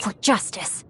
For justice.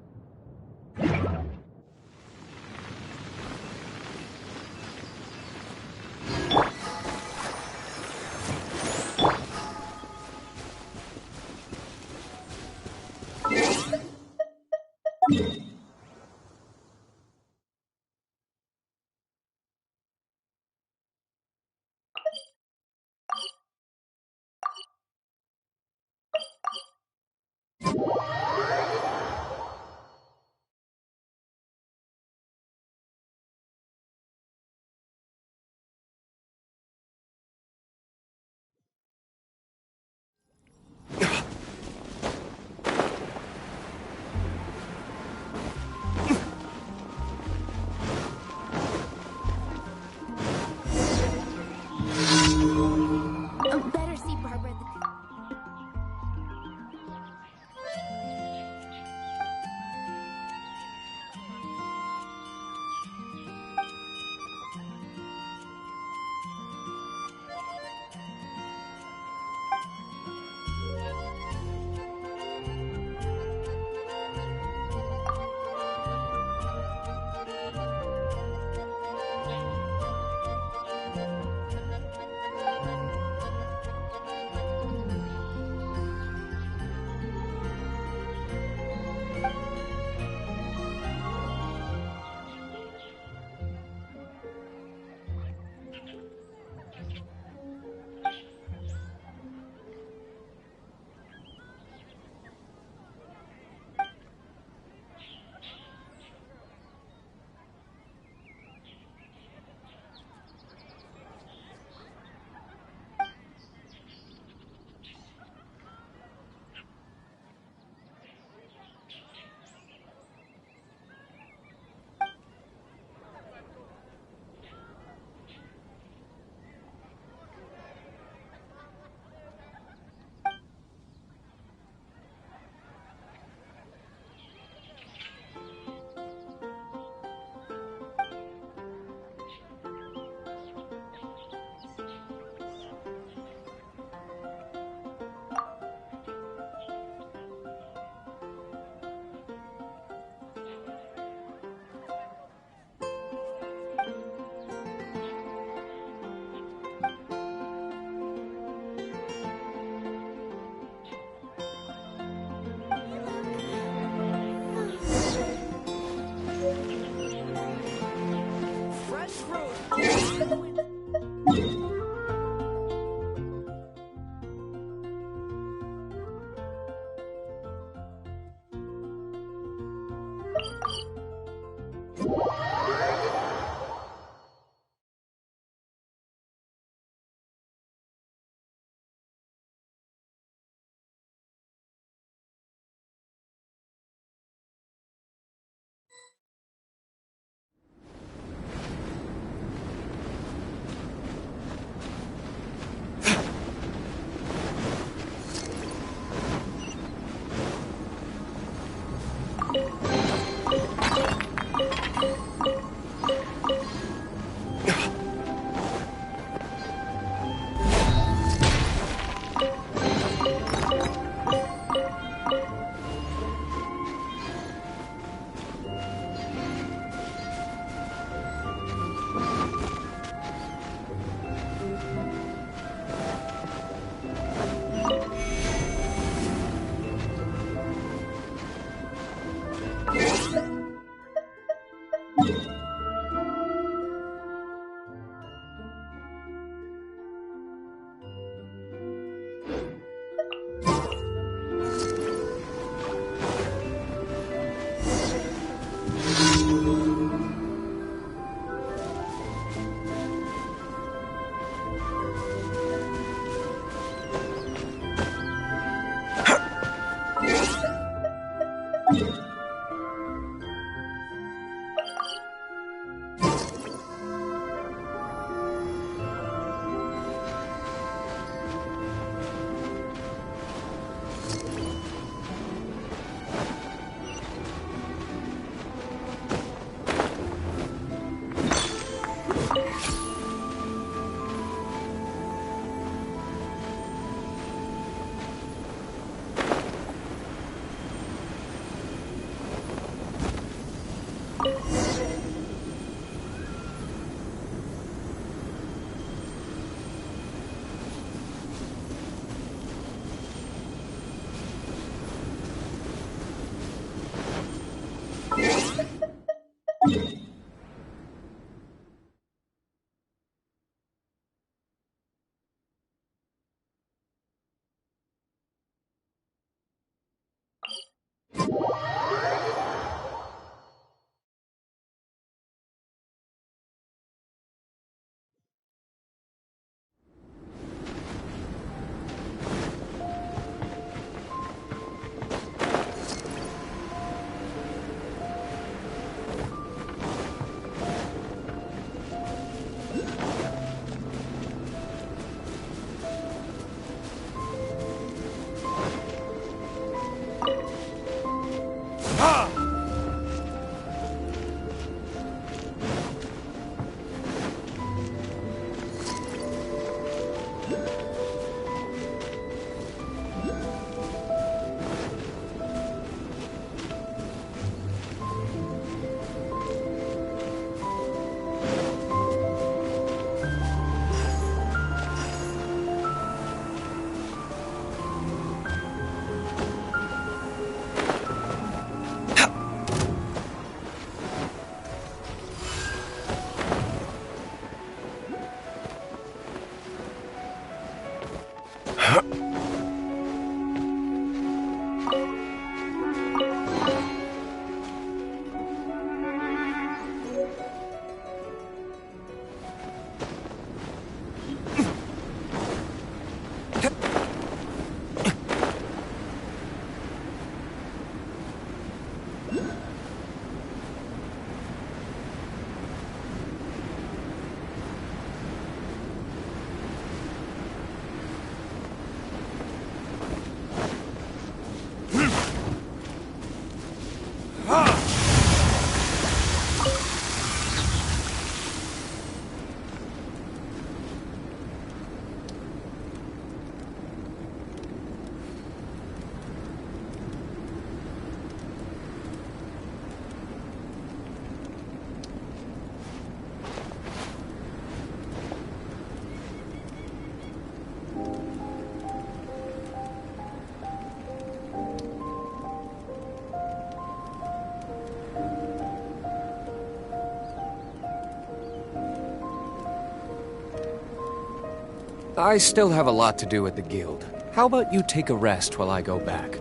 I still have a lot to do at the guild. How about you take a rest while I go back?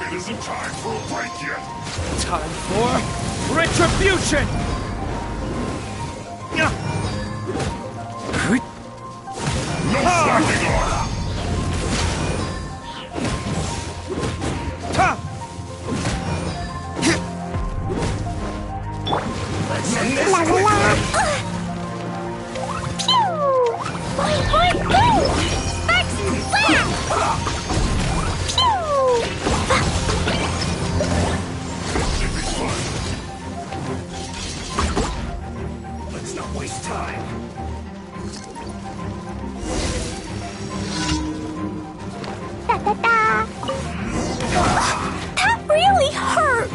It isn't time for a break yet. Time for retribution! No slacking off! Let's end this quickly! Let's not waste time. That really hurt!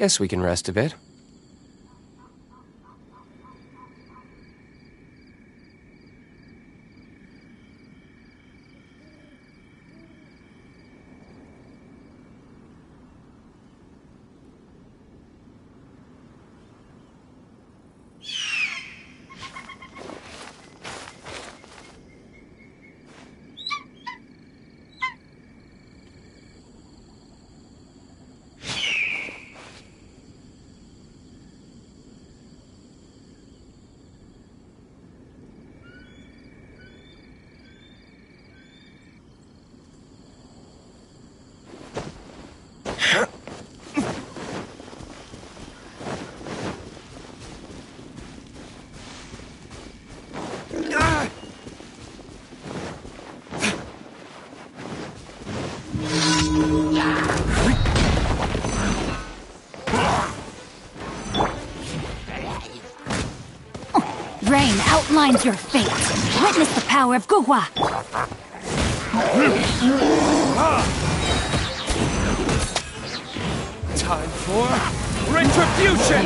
Guess we can rest a bit. Rain outlines your fate. Witness the power of Gugwa. Time for retribution!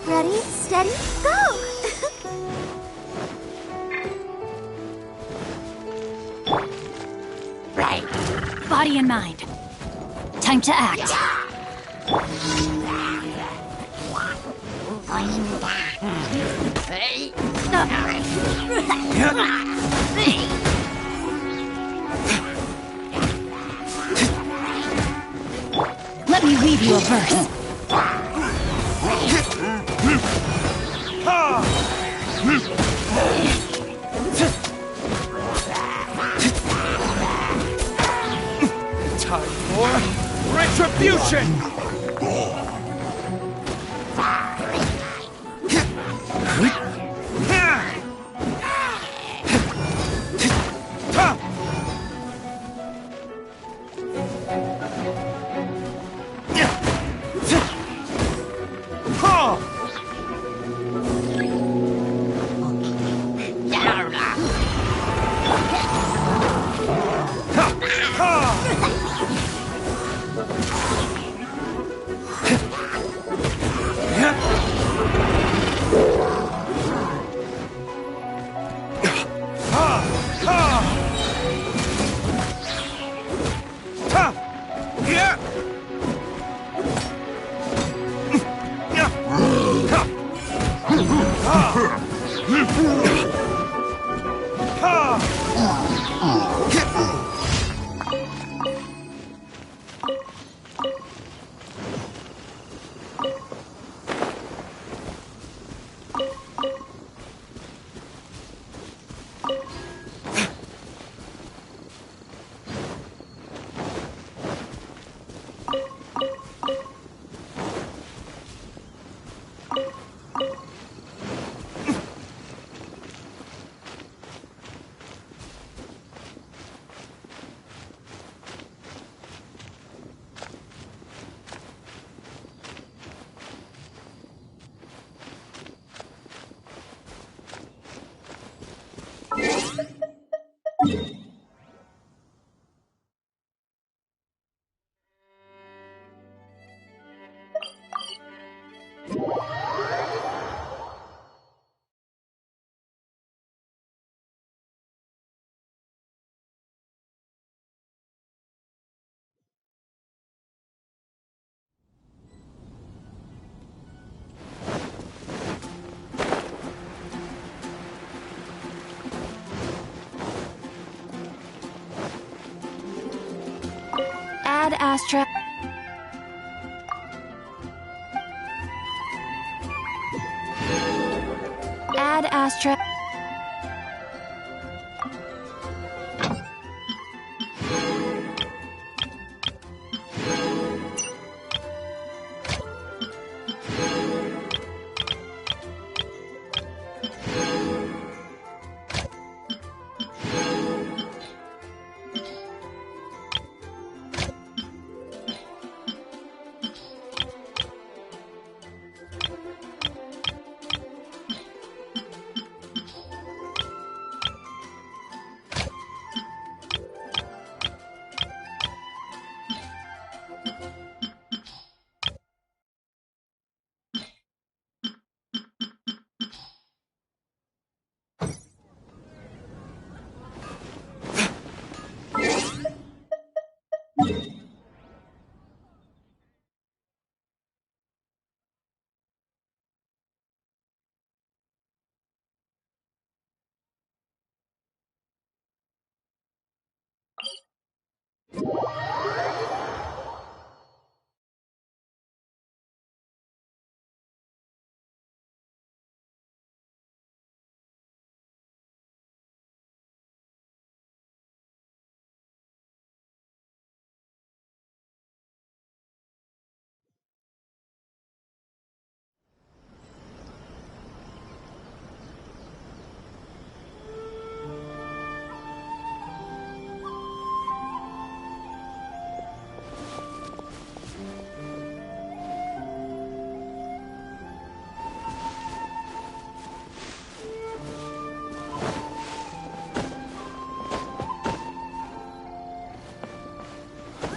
Ready, steady, go! Right. Body and mind. Time to act. Let me weave you a verse. Time for retribution! Add astra. Add astra.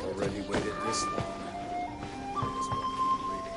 Already waited this long. Might as well keep waiting.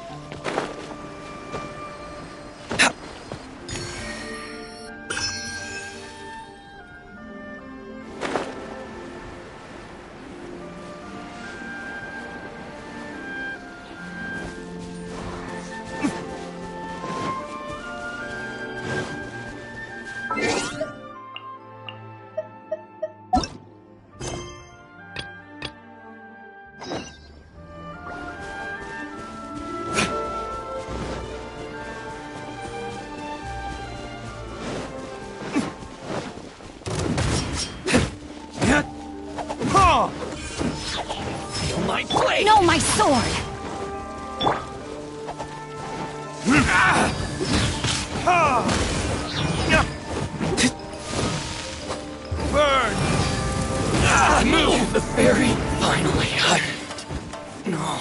Feel my blade! No, my sword! Burn! Move! The fairy finally uttered. No.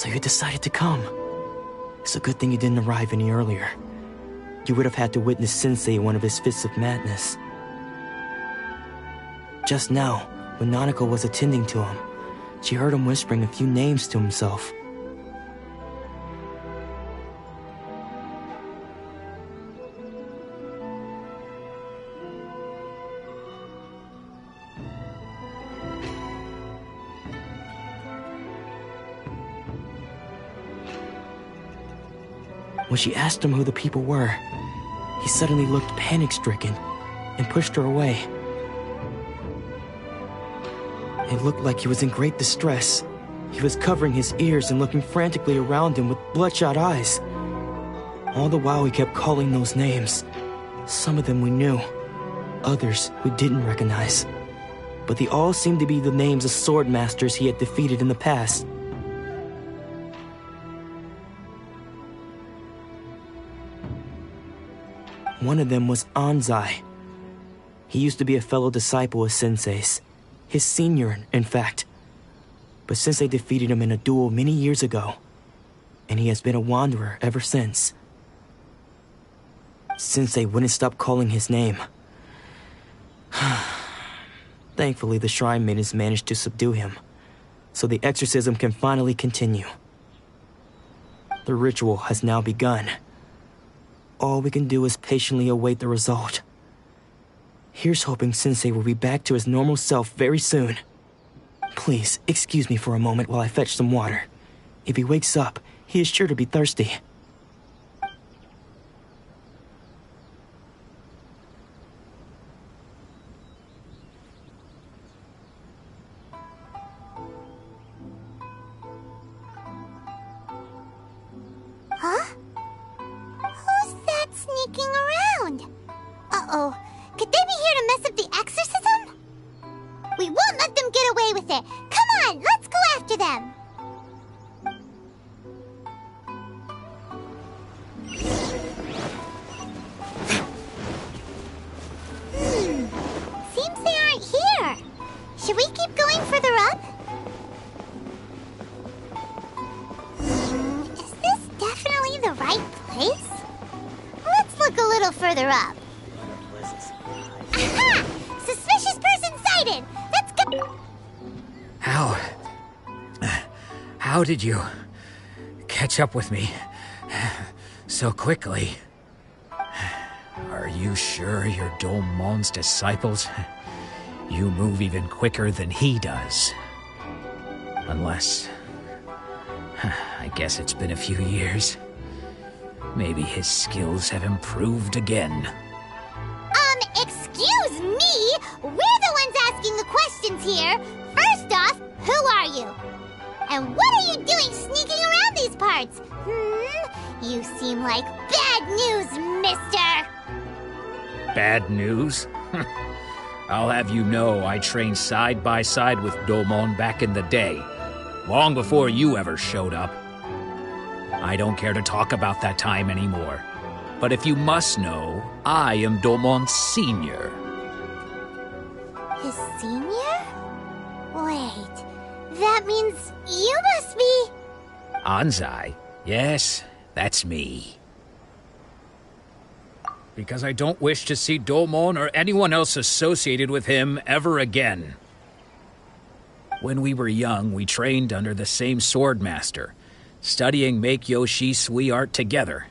So you decided to come. It's a good thing you didn't arrive any earlier. You would have had to witness Sensei in one of his fits of madness. Just now, when Nanako was attending to him, she heard him whispering a few names to himself. When she asked him who the people were, he suddenly looked panic-stricken and pushed her away. It looked like he was in great distress. He was covering his ears and looking frantically around him with bloodshot eyes. All the while he kept calling those names. Some of them we knew, others we didn't recognize. But they all seemed to be the names of sword masters he had defeated in the past. One of them was Anzai. He used to be a fellow disciple of Sensei's. His senior, in fact. But Sensei defeated him in a duel many years ago, and he has been a wanderer ever since. Sensei wouldn't stop calling his name. Thankfully, the shrine maidens managed to subdue him, so the exorcism can finally continue. The ritual has now begun. All we can do is patiently await the result. Here's hoping Sensei will be back to his normal self very soon. Please, excuse me for a moment while I fetch some water. If he wakes up, he is sure to be thirsty. Huh? Who's that sneaking around? Uh-oh. Could they be here to mess up the exorcism? We won't let them get away with it. Come on, let's go after them. Seems they aren't here. Should we keep going further up? Is this definitely the right place? Let's look a little further up. Aha! Suspicious person sighted! Let's go! How did you catch up with me so quickly? Are you sure you're Domon's disciples? You move even quicker than he does. Unless... I guess it's been a few years. Maybe his skills have improved again. Excuse me? We're the ones asking the questions here. First off, who are you? And what are you doing sneaking around these parts? You seem like bad news, mister. Bad news? I'll have you know I trained side by side with Domon back in the day, long before you ever showed up. I don't care to talk about that time anymore. But if you must know, I am Domon's senior. His senior? Wait, that means you must be... Anzai? Yes, that's me. Because I don't wish to see Domon or anyone else associated with him ever again. When we were young, we trained under the same sword master, studying Make-Yoshi Sui art together.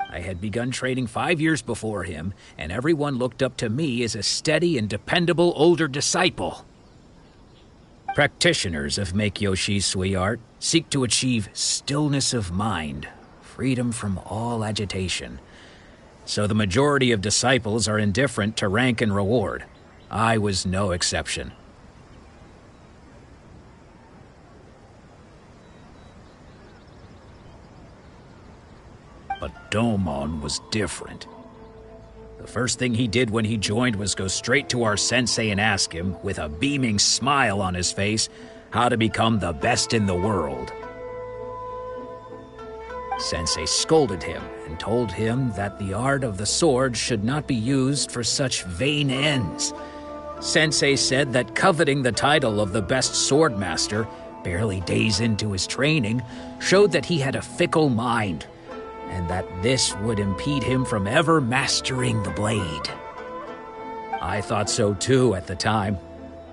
I had begun training 5 years before him, and everyone looked up to me as a steady and dependable older disciple. Practitioners of Make-Yoshi Sui art seek to achieve stillness of mind, freedom from all agitation. So the majority of disciples are indifferent to rank and reward. I was no exception. But Domon was different. The first thing he did when he joined was go straight to our sensei and ask him, with a beaming smile on his face, how to become the best in the world. Sensei scolded him and told him that the art of the sword should not be used for such vain ends. Sensei said that coveting the title of the best sword master barely days into his training, showed that he had a fickle mind, and that this would impede him from ever mastering the blade. I thought so too at the time,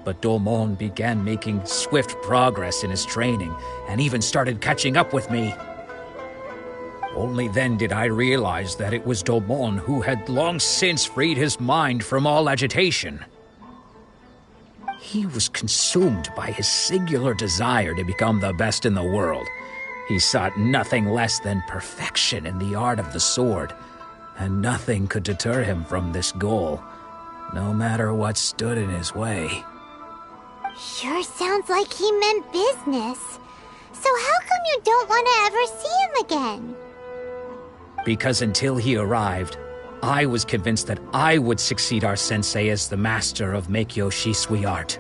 but Domon began making swift progress in his training and even started catching up with me. Only then did I realize that it was Domon who had long since freed his mind from all agitation. He was consumed by his singular desire to become the best in the world. He sought nothing less than perfection in the art of the sword, and nothing could deter him from this goal, no matter what stood in his way. Sure sounds like he meant business. So how come you don't want to ever see him again? Because until he arrived, I was convinced that I would succeed our sensei as the master of Meikyo Shisui art.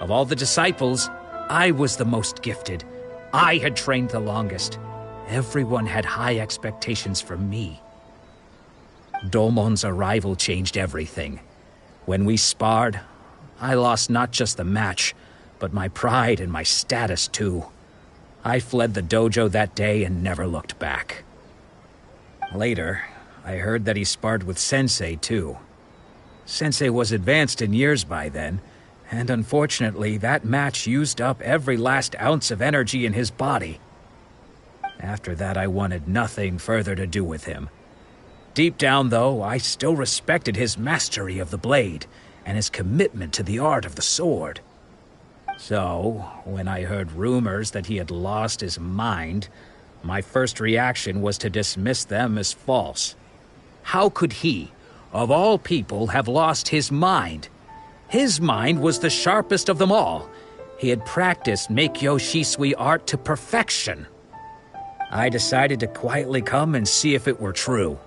Of all the disciples, I was the most gifted. I had trained the longest. Everyone had high expectations from me. Domon's arrival changed everything. When we sparred, I lost not just the match, but my pride and my status too. I fled the dojo that day and never looked back. Later, I heard that he sparred with Sensei too. Sensei was advanced in years by then, and unfortunately that match used up every last ounce of energy in his body. After that, I wanted nothing further to do with him. Deep down, though, I still respected his mastery of the blade and his commitment to the art of the sword. So, when I heard rumors that he had lost his mind, my first reaction was to dismiss them as false. How could he, of all people, have lost his mind? His mind was the sharpest of them all. He had practiced Meikyo Shisui art to perfection. I decided to quietly come and see if it were true.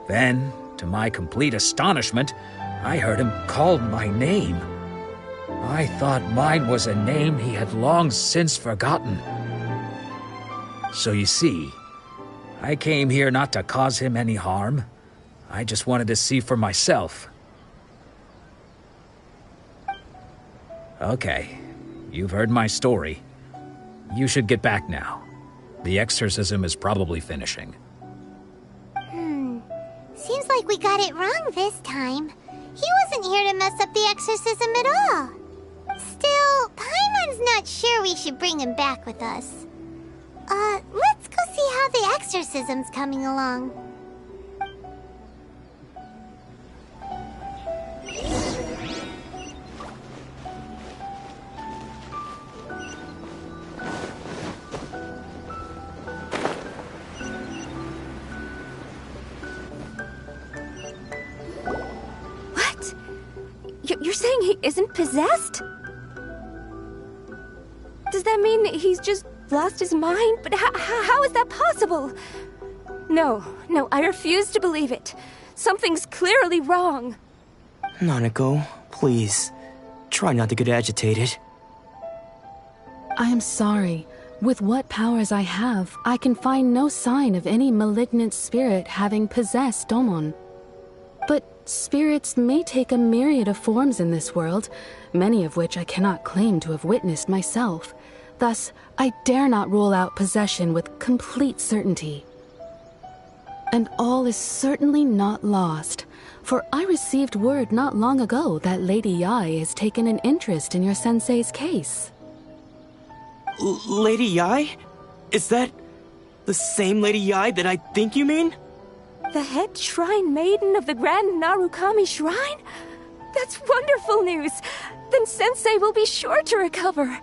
Then, to my complete astonishment, I heard him call my name. I thought mine was a name he had long since forgotten. So you see, I came here not to cause him any harm. I just wanted to see for myself. Okay, you've heard my story. You should get back now. The exorcism is probably finishing. Seems like we got it wrong this time. He wasn't here to mess up the exorcism at all. Still, Paimon's not sure we should bring him back with us. Let's go see how the exorcism's coming along. What? You're saying he isn't possessed? Does that mean he's just lost his mind? But how is that possible? No, I refuse to believe it. Something's clearly wrong. Nanako, please, try not to get agitated. I am sorry. With what powers I have, I can find no sign of any malignant spirit having possessed Domon. But spirits may take a myriad of forms in this world, many of which I cannot claim to have witnessed myself. Thus, I dare not rule out possession with complete certainty. And all is certainly not lost, for I received word not long ago that Lady Yae has taken an interest in your sensei's case. Lady Yae? Is that the same Lady Yae that I think you mean? The head shrine maiden of the Grand Narukami Shrine? That's wonderful news! Then Sensei will be sure to recover.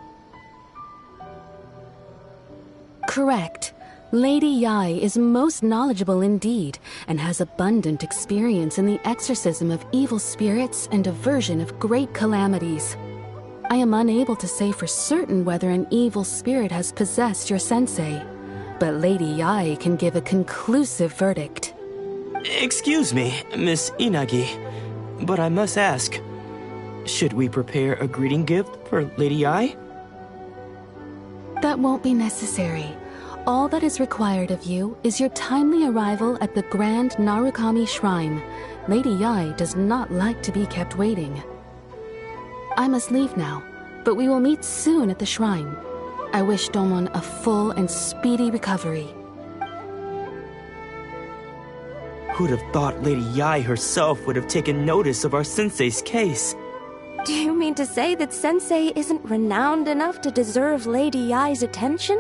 Correct. Lady Yae is most knowledgeable indeed, and has abundant experience in the exorcism of evil spirits and aversion of great calamities. I am unable to say for certain whether an evil spirit has possessed your sensei, but Lady Yae can give a conclusive verdict. Excuse me, Miss Inagi, but I must ask, should we prepare a greeting gift for Lady Yae? That won't be necessary. All that is required of you is your timely arrival at the Grand Narukami Shrine. Lady Yae does not like to be kept waiting. I must leave now, but we will meet soon at the shrine. I wish Domon a full and speedy recovery. Who'd have thought Lady Yai herself would have taken notice of our sensei's case? Do you mean to say that Sensei isn't renowned enough to deserve Lady Yai's attention?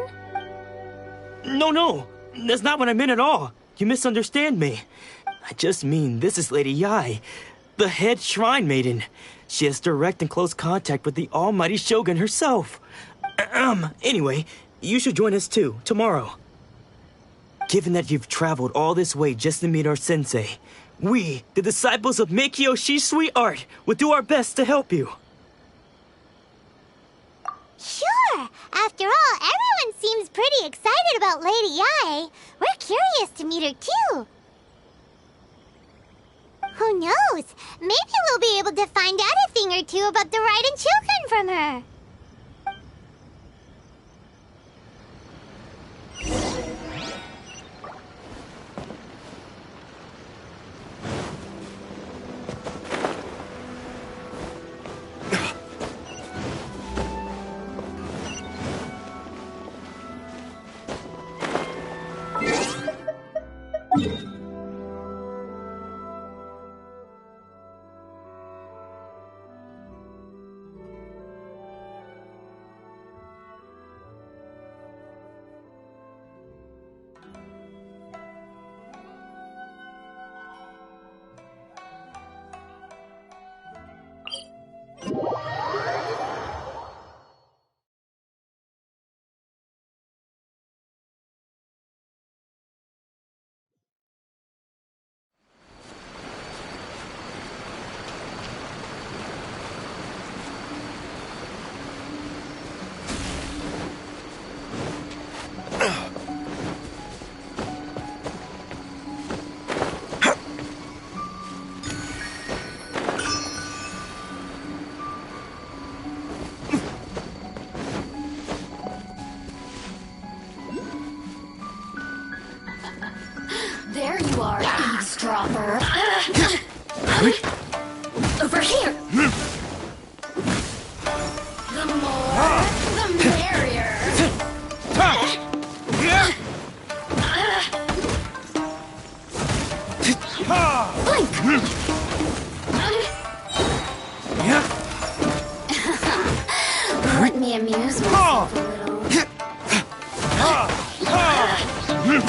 No, that's not what I meant at all. You misunderstand me. I just mean this is Lady Yai, the head shrine maiden. She has direct and close contact with the almighty Shogun herself. Anyway, you should join us too, tomorrow. Given that you've traveled all this way just to meet our sensei, we, the disciples of Meikyo Shisui Art, will do our best to help you. Sure! After all, everyone seems pretty excited about Lady Yai. We're curious to meet her too. Who knows? Maybe we'll be able to find out a thing or two about the Raiden Shogun from her. There you are, eavesdropper. Over here. The more, the merrier. Blink. Let me amuse myself a little.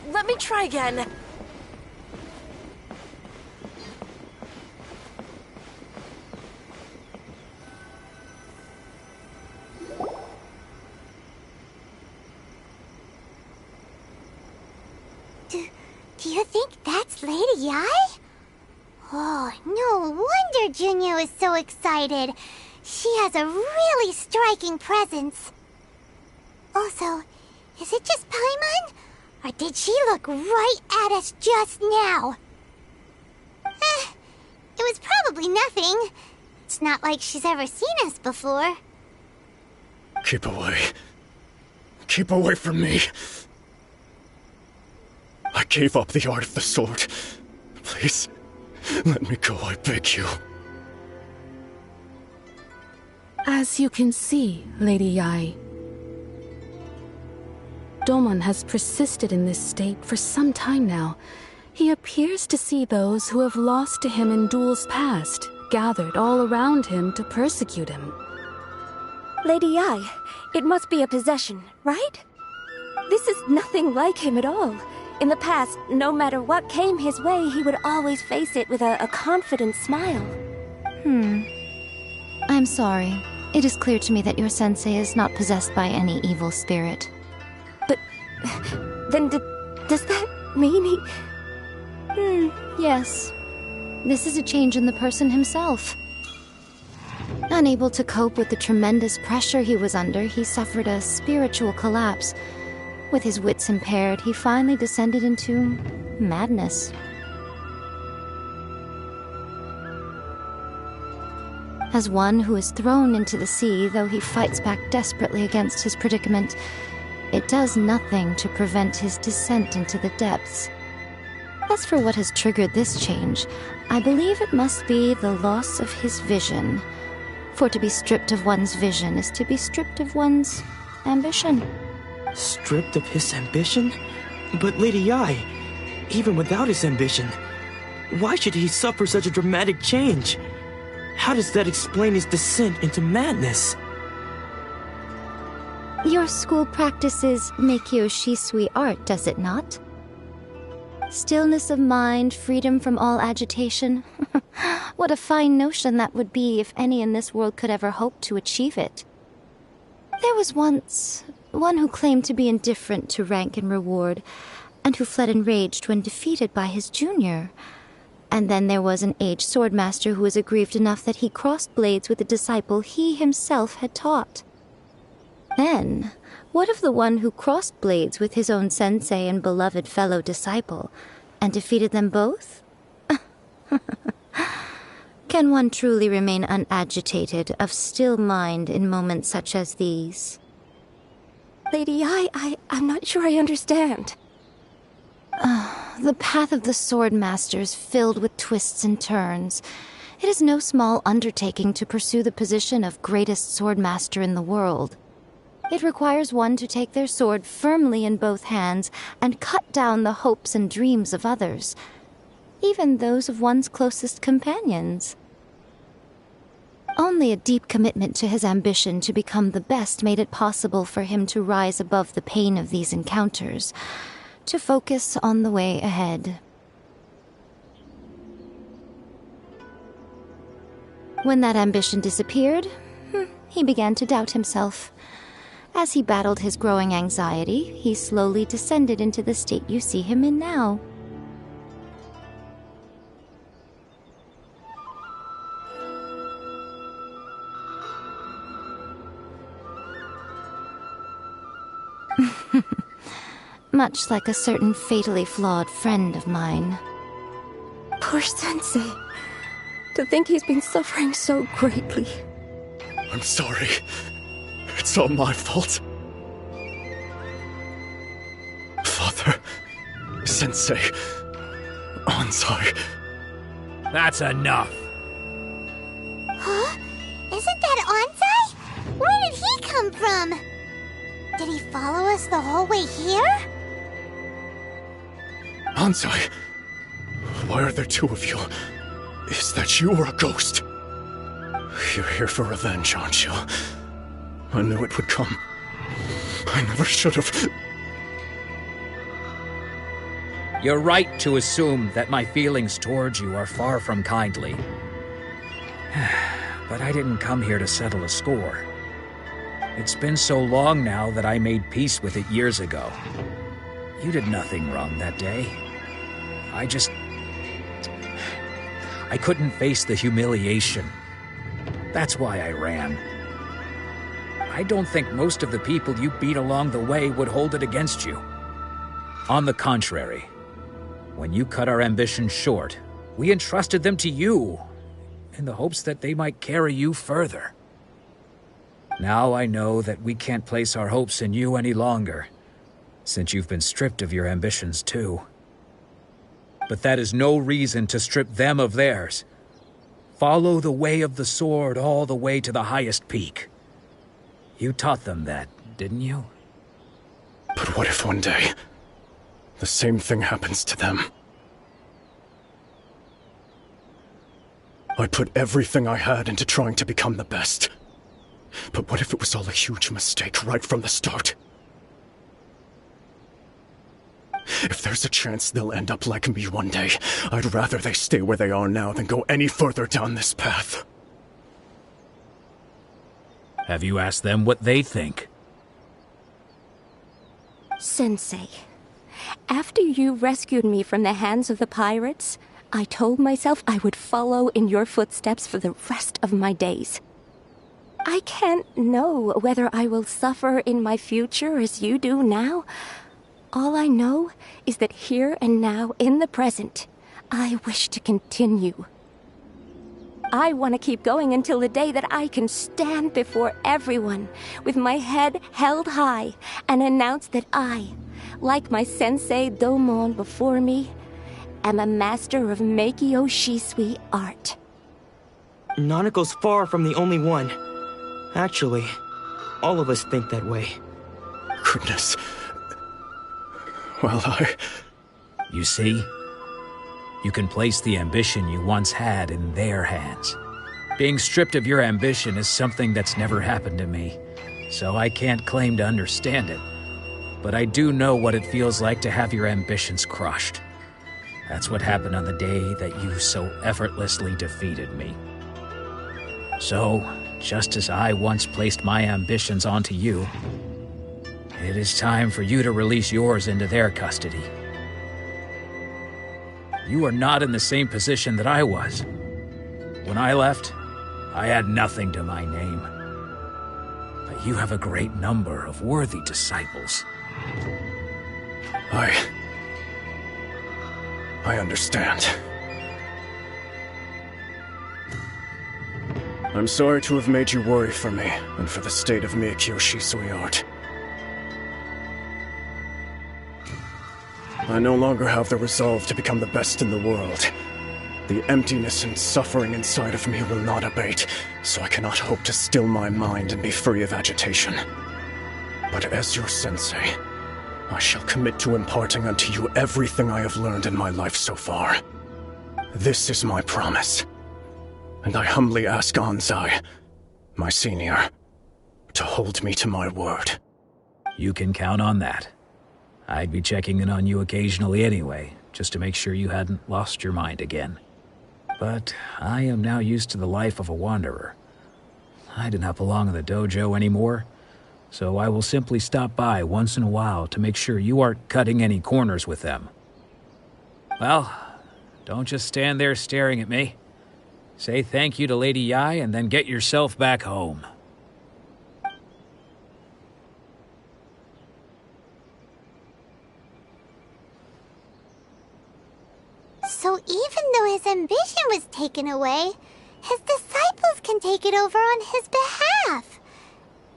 no! Let me try again. Do you think that's Lady Yi? Oh, no wonder Junior is so excited. She has a really striking presence. Also, is it just Paimon? Or did she look right at us just now? It was probably nothing. It's not like she's ever seen us before. Keep away. Keep away from me. I gave up the art of the sword. Please, let me go, I beg you. As you can see, Lady Yi, Domon has persisted in this state for some time now. He appears to see those who have lost to him in duels past, gathered all around him to persecute him. Lady Yi, it must be a possession, right? This is nothing like him at all. In the past, no matter what came his way, he would always face it with a confident smile. I'm sorry. It is clear to me that your sensei is not possessed by any evil spirit. But then does that mean he... Yes. This is a change in the person himself. Unable to cope with the tremendous pressure he was under, he suffered a spiritual collapse. With his wits impaired, he finally descended into madness. As one who is thrown into the sea, though he fights back desperately against his predicament, it does nothing to prevent his descent into the depths. As for what has triggered this change, I believe it must be the loss of his vision. For to be stripped of one's vision is to be stripped of one's ambition. Stripped of his ambition? But Lady Yi, even without his ambition, why should he suffer such a dramatic change? How does that explain his descent into madness? Your school practices Meikyo Shisui art, does it not? Stillness of mind, freedom from all agitation. What a fine notion that would be if any in this world could ever hope to achieve it. There was once one who claimed to be indifferent to rank and reward, and who fled enraged when defeated by his junior. And then there was an aged swordmaster who was aggrieved enough that he crossed blades with a disciple he himself had taught. Then, what of the one who crossed blades with his own sensei and beloved fellow disciple, and defeated them both? Can one truly remain unagitated, of still mind in moments such as these? Lady Yi, I'm not sure I understand. The path of the swordmaster is filled with twists and turns. It is no small undertaking to pursue the position of greatest swordmaster in the world. It requires one to take their sword firmly in both hands and cut down the hopes and dreams of others, even those of one's closest companions. Only a deep commitment to his ambition to become the best made it possible for him to rise above the pain of these encounters, to focus on the way ahead. When that ambition disappeared, he began to doubt himself. As he battled his growing anxiety, he slowly descended into the state you see him in now. Much like a certain fatally flawed friend of mine. Poor Sensei. To think he's been suffering so greatly. I'm sorry. It's all my fault. Father, Sensei, Ansai. That's enough. Huh? Isn't that Ansai? Where did he come from? Did he follow us the whole way here? Ansai, why are there two of you? Is that you or a ghost? You're here for revenge, aren't you? I knew it would come. I never should have. You're right to assume that my feelings towards you are far from kindly. But I didn't come here to settle a score. It's been so long now that I made peace with it years ago. You did nothing wrong that day. I couldn't face the humiliation. That's why I ran. I don't think most of the people you beat along the way would hold it against you. On the contrary, when you cut our ambitions short, we entrusted them to you, in the hopes that they might carry you further. Now I know that we can't place our hopes in you any longer, since you've been stripped of your ambitions too. But that is no reason to strip them of theirs. Follow the way of the sword all the way to the highest peak. You taught them that, didn't you? But what if one day, the same thing happens to them? I put everything I had into trying to become the best. But what if it was all a huge mistake right from the start? If there's a chance they'll end up like me one day, I'd rather they stay where they are now than go any further down this path. Have you asked them what they think? Sensei, after you rescued me from the hands of the pirates, I told myself I would follow in your footsteps for the rest of my days. I can't know whether I will suffer in my future as you do now. All I know is that here and now, in the present, I wish to continue. I want to keep going until the day that I can stand before everyone with my head held high and announce that I, like my sensei Domon before me, am a master of Meikyo Shisui art. Nanako's far from the only one. Actually, all of us think that way. Goodness. Well, You see? You can place the ambition you once had in their hands. Being stripped of your ambition is something that's never happened to me, so I can't claim to understand it. But I do know what it feels like to have your ambitions crushed. That's what happened on the day that you so effortlessly defeated me. So, just as I once placed my ambitions onto you, it is time for you to release yours into their custody. You are not in the same position that I was. When I left, I had nothing to my name. But you have a great number of worthy disciples. I understand. I'm sorry to have made you worry for me, and for the state of Meikyo Shisui art. I no longer have the resolve to become the best in the world. The emptiness and suffering inside of me will not abate, so I cannot hope to still my mind and be free of agitation. But as your sensei, I shall commit to imparting unto you everything I have learned in my life so far. This is my promise. And I humbly ask Anzai, my senior, to hold me to my word. You can count on that. I'd be checking in on you occasionally anyway, just to make sure you hadn't lost your mind again. But I am now used to the life of a wanderer. I do not belong in the dojo anymore, so I will simply stop by once in a while to make sure you aren't cutting any corners with them. Well, don't just stand there staring at me. Say thank you to Lady Yai and then get yourself back home. So even though his ambition was taken away, his disciples can take it over on his behalf.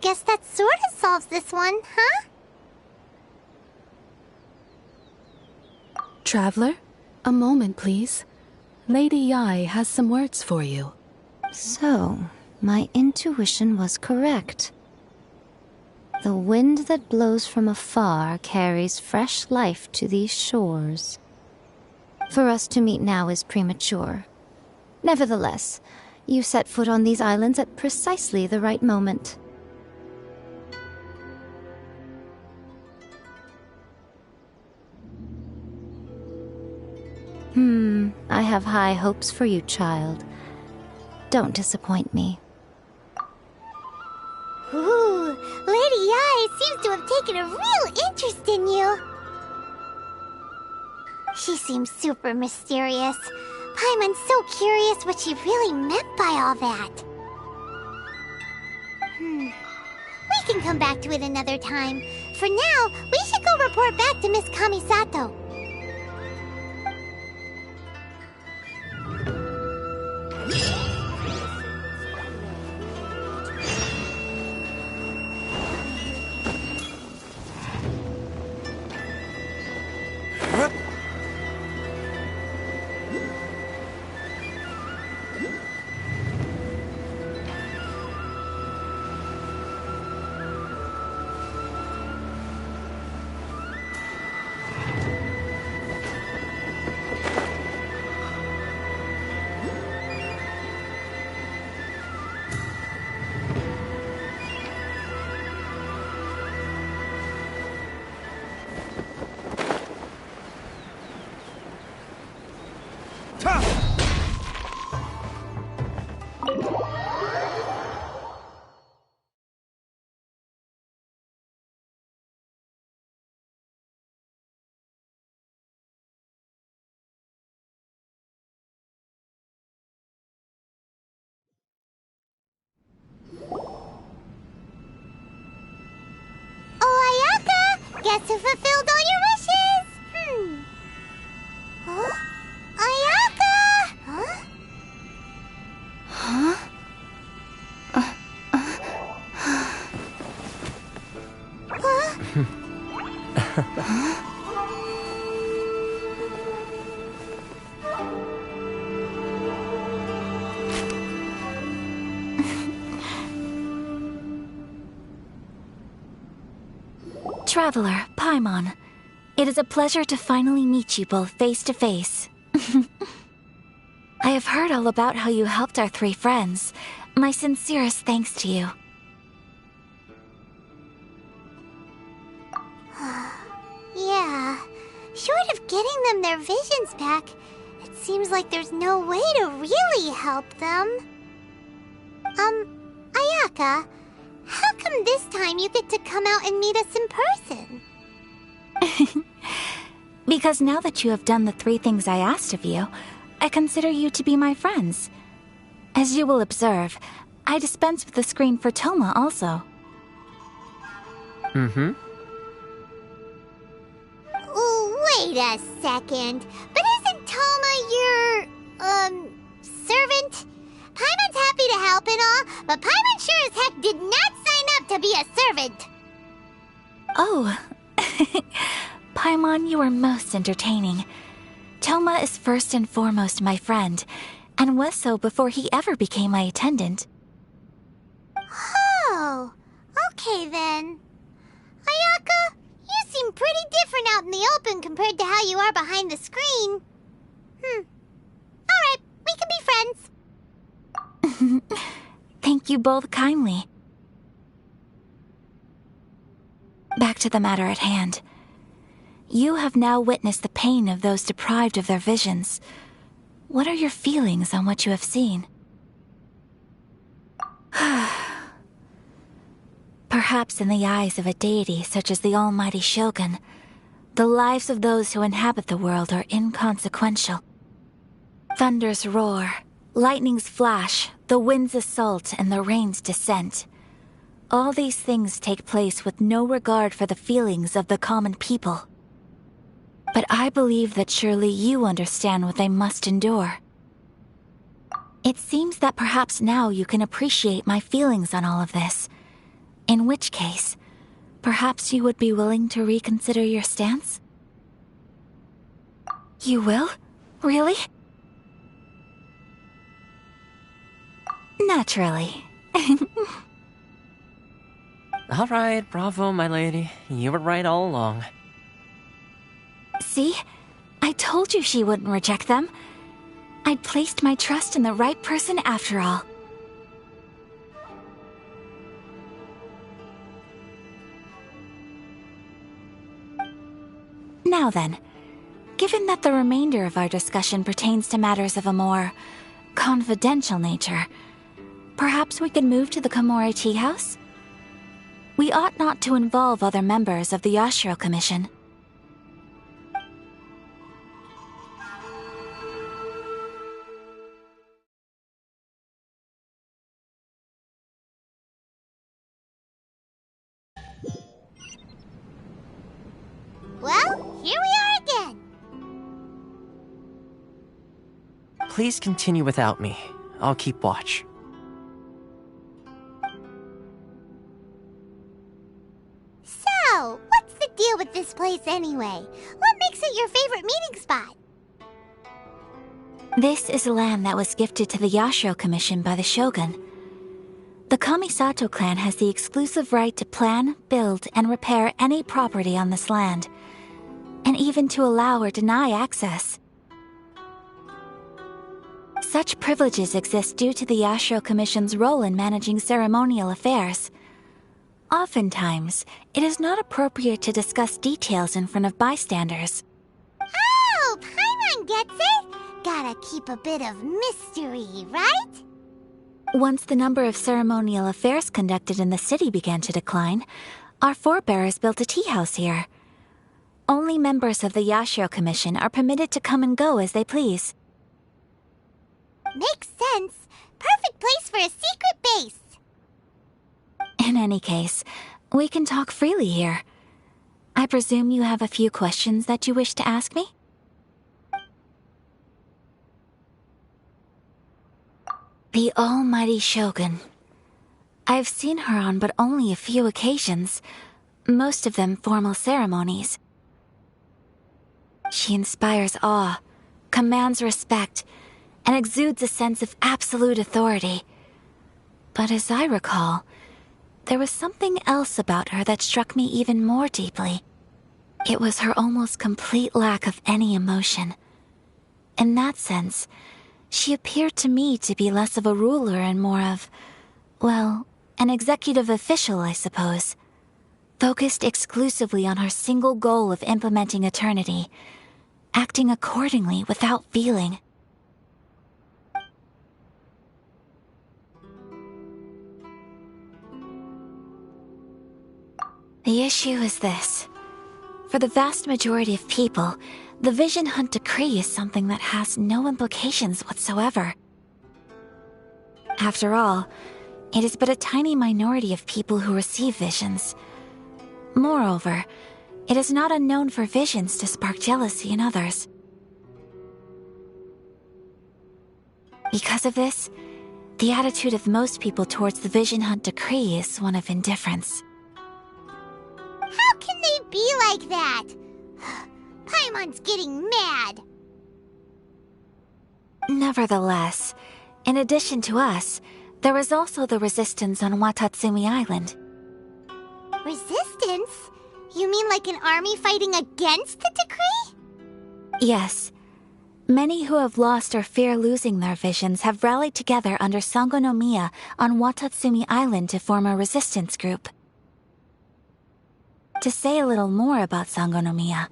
Guess that sort of solves this one, huh? Traveler, a moment, please. Lady Yai has some words for you. So, my intuition was correct. The wind that blows from afar carries fresh life to these shores. For us to meet now is premature. Nevertheless, you set foot on these islands at precisely the right moment. I have high hopes for you, child. Don't disappoint me. Ooh, Lady Ai seems to have taken a real interest in you. She seems super mysterious. Paimon's so curious what she really meant by all that. We can come back to it another time. For now, we should go report back to Miss Kamisato. Guess who fulfilled all your wishes? Huh? Ayaka! Huh? Traveler, Paimon, it is a pleasure to finally meet you both face to face. I have heard all about how you helped our three friends. My sincerest thanks to you. Yeah, short of getting them their visions back, it seems like there's no way to really help them. Ayaka, how come this time you get to come out and meet us in person? Because now that you have done the three things I asked of you, I consider you to be my friends. As you will observe, I dispense with the screen for Toma also. Wait a second. But isn't Toma your, servant? Paimon's happy to help and all, but Paimon sure as heck did not sign up to be a servant. Oh. Paimon, you are most entertaining. Toma is first and foremost my friend, and was so before he ever became my attendant. Oh, okay then. Ayaka, you seem pretty different out in the open compared to how you are behind the screen. Alright, we can be friends. Thank you both kindly. Back to the matter at hand. You have now witnessed the pain of those deprived of their visions. What are your feelings on what you have seen? Perhaps in the eyes of a deity such as the almighty Shogun, the lives of those who inhabit the world are inconsequential. Thunders roar, lightnings flash, the winds assault, and the rains descent. All these things take place with no regard for the feelings of the common people. But I believe that surely you understand what they must endure. It seems that perhaps now you can appreciate my feelings on all of this. In which case, perhaps you would be willing to reconsider your stance? You will? Really? Naturally. All right, bravo, my lady. You were right all along. See? I told you she wouldn't reject them. I'd placed my trust in the right person after all. Now then, Given that the remainder of our discussion pertains to matters of a more confidential nature, perhaps we could move to the Komori Tea House? We ought not to involve other members of the Yashiro Commission. Well, here we are again. Please continue without me. I'll keep watch. So, what's the deal with this place anyway? What makes it your favorite meeting spot? This is land that was gifted to the Yashiro Commission by the Shogun. The Kamisato clan has the exclusive right to plan, build, and repair any property on this land, and even to allow or deny access. Such privileges exist due to the Yashiro Commission's role in managing ceremonial affairs. Oftentimes, it is not appropriate to discuss details in front of bystanders. Oh, Paimon gets it! Gotta keep a bit of mystery, right? Once the number of ceremonial affairs conducted in the city began to decline, our forebears built a tea house here. Only members of the Yashiro Commission are permitted to come and go as they please. Makes sense. Perfect place for a secret base. In any case, we can talk freely here. I presume you have a few questions that you wish to ask me? The almighty Shogun. I've seen her on but only a few occasions, most of them formal ceremonies. She inspires awe, commands respect, and exudes a sense of absolute authority. But as I recall, there was something else about her that struck me even more deeply. It was her almost complete lack of any emotion. In that sense, she appeared to me to be less of a ruler and more of, well, an executive official, I suppose. Focused exclusively on her single goal of implementing eternity, acting accordingly without feeling. The issue is this. For the vast majority of people, the Vision Hunt Decree is something that has no implications whatsoever. After all, it is but a tiny minority of people who receive visions. Moreover, it is not unknown for visions to spark jealousy in others. Because of this, the attitude of most people towards the Vision Hunt Decree is one of indifference. How can they be like that? Paimon's getting mad. Nevertheless, in addition to us, there is also the resistance on Watatsumi Island. Resistance? You mean like an army fighting against the decree? Yes. Many who have lost or fear losing their visions have rallied together under Sangonomiya on Watatsumi Island to form a resistance group. To say a little more about Sangonomiya,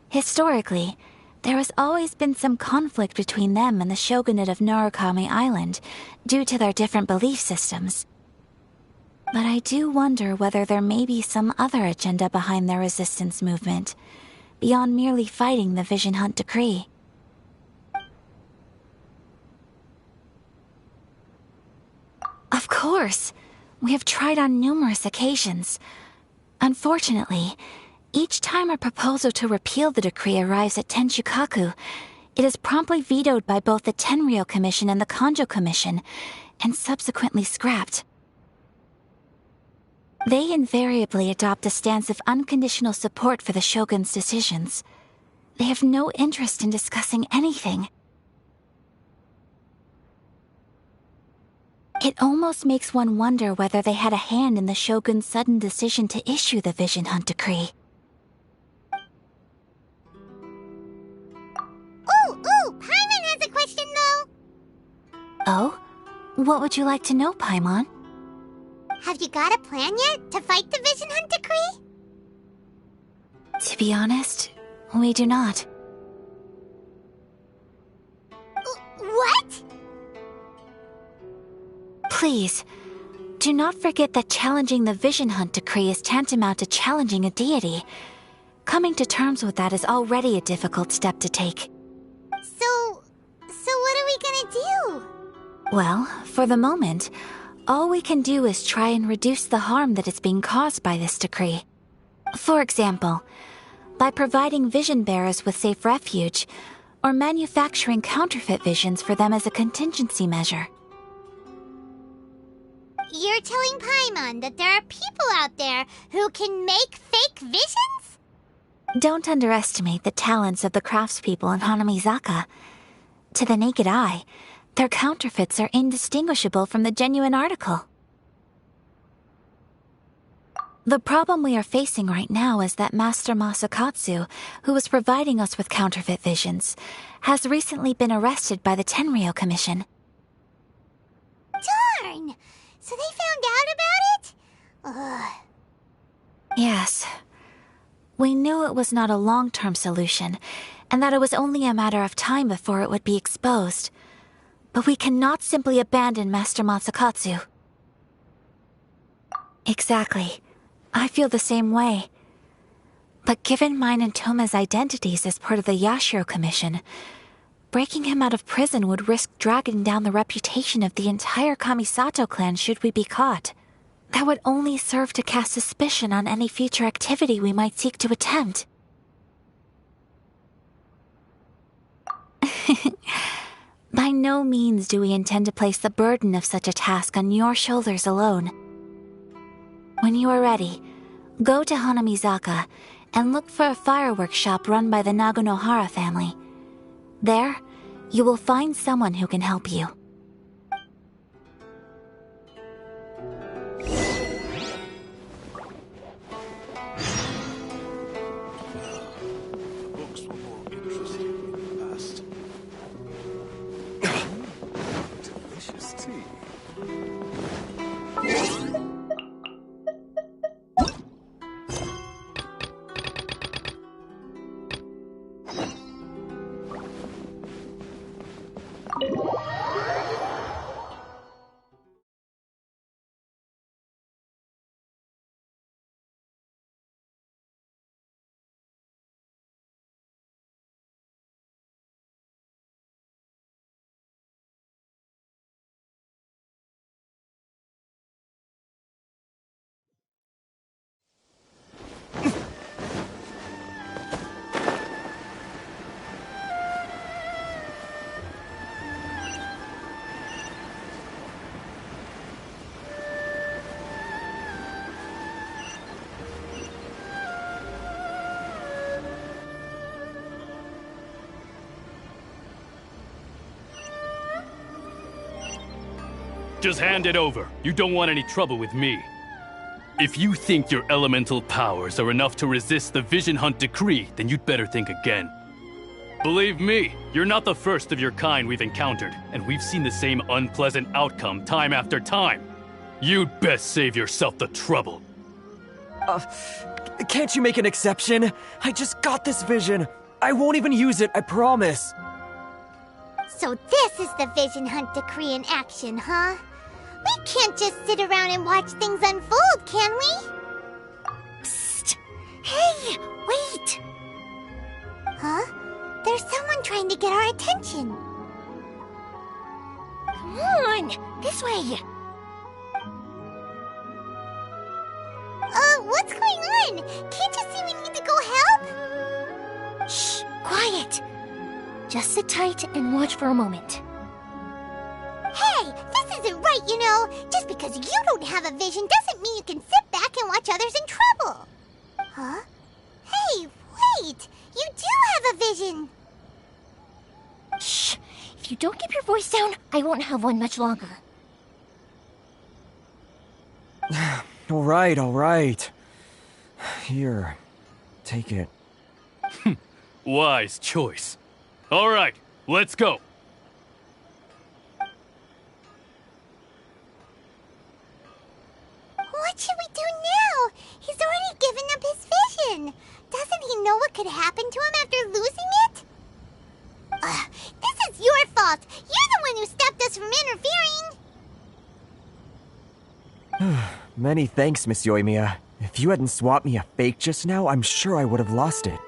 historically, there has always been some conflict between them and the shogunate of Narukami Island due to their different belief systems. But I do wonder whether there may be some other agenda behind their resistance movement, beyond merely fighting the Vision Hunt Decree. Of course, we have tried on numerous occasions. Unfortunately, each time a proposal to repeal the decree arrives at Tenshukaku, it is promptly vetoed by both the Tenryou Commission and the Kanjo Commission, and subsequently scrapped. They invariably adopt a stance of unconditional support for the Shogun's decisions. They have no interest in discussing anything. It almost makes one wonder whether they had a hand in the Shogun's sudden decision to issue the Vision Hunt Decree. Ooh, Paimon has a question though. Oh? What would you like to know, Paimon? Have you got a plan yet to fight the Vision Hunt Decree? To be honest, we do not. Please, do not forget that challenging the Vision Hunt decree is tantamount to challenging a deity. Coming to terms with that is already a difficult step to take. So what are we gonna do? Well, for the moment, all we can do is try and reduce the harm that is being caused by this decree. For example, by providing vision bearers with safe refuge, or manufacturing counterfeit visions for them as a contingency measure. You're telling Paimon that there are people out there who can make fake visions? Don't underestimate the talents of the craftspeople in Hanamizaka. To the naked eye, their counterfeits are indistinguishable from the genuine article. The problem we are facing right now is that Master Masakatsu, who was providing us with counterfeit visions, has recently been arrested by the Tenryou Commission. Darn! So they found out about it? Ugh. Yes. We knew it was not a long-term solution, and that it was only a matter of time before it would be exposed. But we cannot simply abandon Master Masakatsu. Exactly. I feel the same way. But given mine and Toma's identities as part of the Yashiro Commission, breaking him out of prison would risk dragging down the reputation of the entire Kamisato clan should we be caught. That would only serve to cast suspicion on any future activity we might seek to attempt. By no means do we intend to place the burden of such a task on your shoulders alone. When you are ready, go to Hanamizaka and look for a fireworks shop run by the Nagonohara family. There, you will find someone who can help you. Books were more interesting in the past. Delicious tea. Just hand it over. You don't want any trouble with me. If you think your elemental powers are enough to resist the Vision Hunt decree, then you'd better think again. Believe me, you're not the first of your kind we've encountered, and we've seen the same unpleasant outcome time after time. You'd best save yourself the trouble. Can't you make an exception? I just got this vision. I won't even use it, I promise. So this is the Vision Hunt decree in action, huh? We can't just sit around and watch things unfold, can we? Psst! Hey, wait! Huh? There's someone trying to get our attention. Come on, this way. What's going on? Can't you see we need to go help? Shh, quiet. Just sit tight and watch for a moment. Hey, this isn't right, you know. Just because you don't have a vision doesn't mean you can sit back and watch others in trouble. Huh? Hey, wait! You do have a vision! Shh! If you don't keep your voice down, I won't have one much longer. All right. Here, take it. Wise choice. All right, let's go. What should we do now? He's already given up his vision. Doesn't he know what could happen to him after losing it? This is your fault. You're the one who stopped us from interfering. Many thanks, Miss Yoimiya. If you hadn't swapped me a fake just now, I'm sure I would have lost it.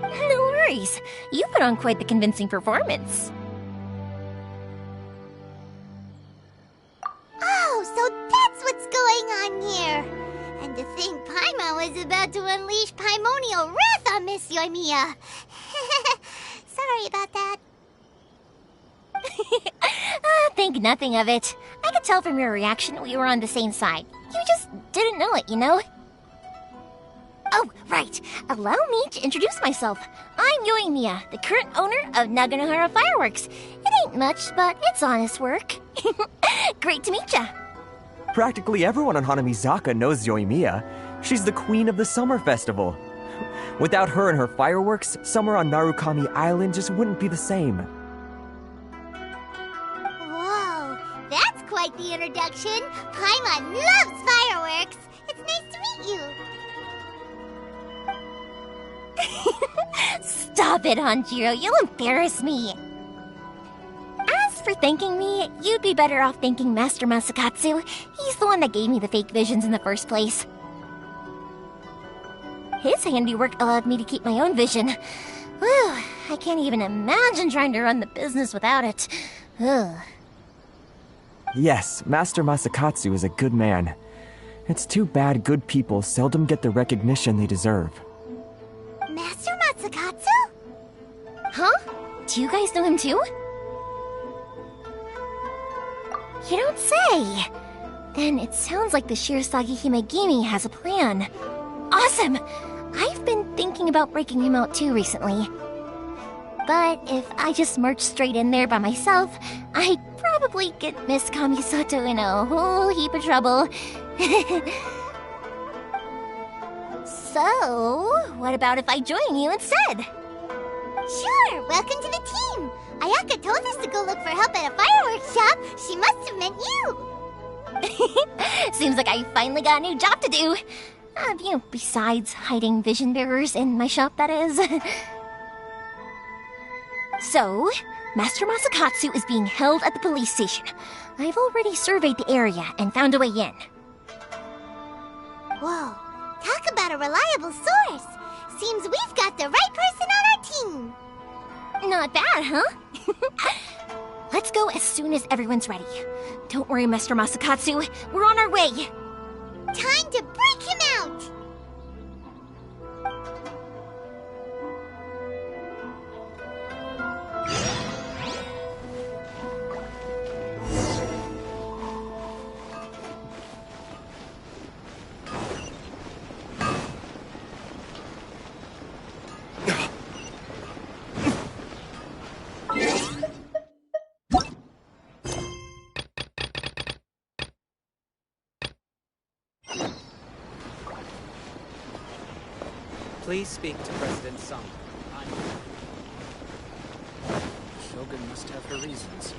No worries. You put on quite the convincing performance. Oh, so that's what's going on here. And to think Paimon was about to unleash Paimonial wrath on Miss Yoimiya. Sorry about that. Think nothing of it. I could tell from your reaction we were on the same side. You just didn't know it, you know? Oh, right. Allow me to introduce myself. I'm Yoimiya, the current owner of Naganohara Fireworks. It ain't much, but it's honest work. Great to meet ya. Practically everyone on Hanamizaka knows Yoimiya. She's the queen of the summer festival. Without her and her fireworks, summer on Narukami Island just wouldn't be the same. Whoa, that's quite the introduction. Paimon loves fireworks. It's nice to meet you. Stop it, Hanjiro. You'll embarrass me. As for thanking me, you'd be better off thanking Master Masakatsu. He's the one that gave me the fake visions in the first place. His handiwork allowed me to keep my own vision. Whew, I can't even imagine trying to run the business without it. Ugh. Yes, Master Masakatsu is a good man. It's too bad good people seldom get the recognition they deserve. Master Masakatsu? Huh? Do you guys know him too? You don't say! Then it sounds like the Shirasagi Himegimi has a plan. Awesome! I've been thinking about breaking him out too recently. But if I just march straight in there by myself, I'd probably get Miss Kamisato in a whole heap of trouble. So, what about if I join you instead? Sure, welcome to the team. Ayaka told us to go look for help at a fireworks shop. She must have meant you. Seems like I finally got a new job to do. Besides hiding vision bearers in my shop, that is. So, Master Masakatsu is being held at the police station. I've already surveyed the area and found a way in. Whoa, talk about a reliable source. Seems we've got the right person on our team. Not bad, huh? Let's go as soon as everyone's ready. Don't worry, Master Masakatsu. We're on our way. Time to break him out! Please speak to President Sung. Shogun must have her reasons.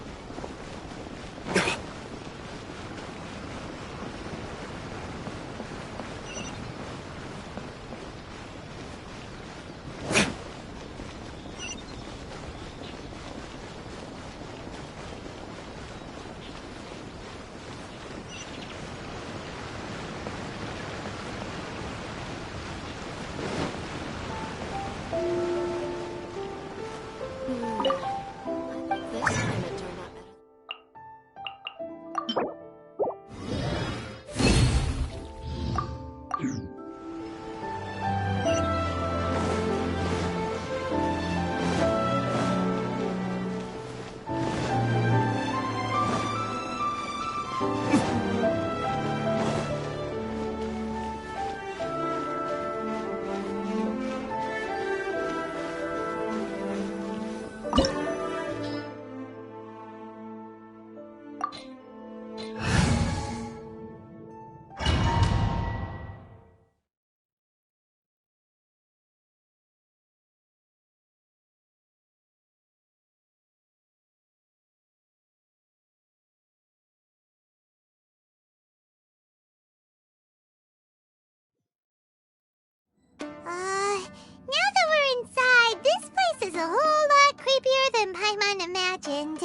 Now that we're inside, this place is a whole lot creepier than Paimon imagined.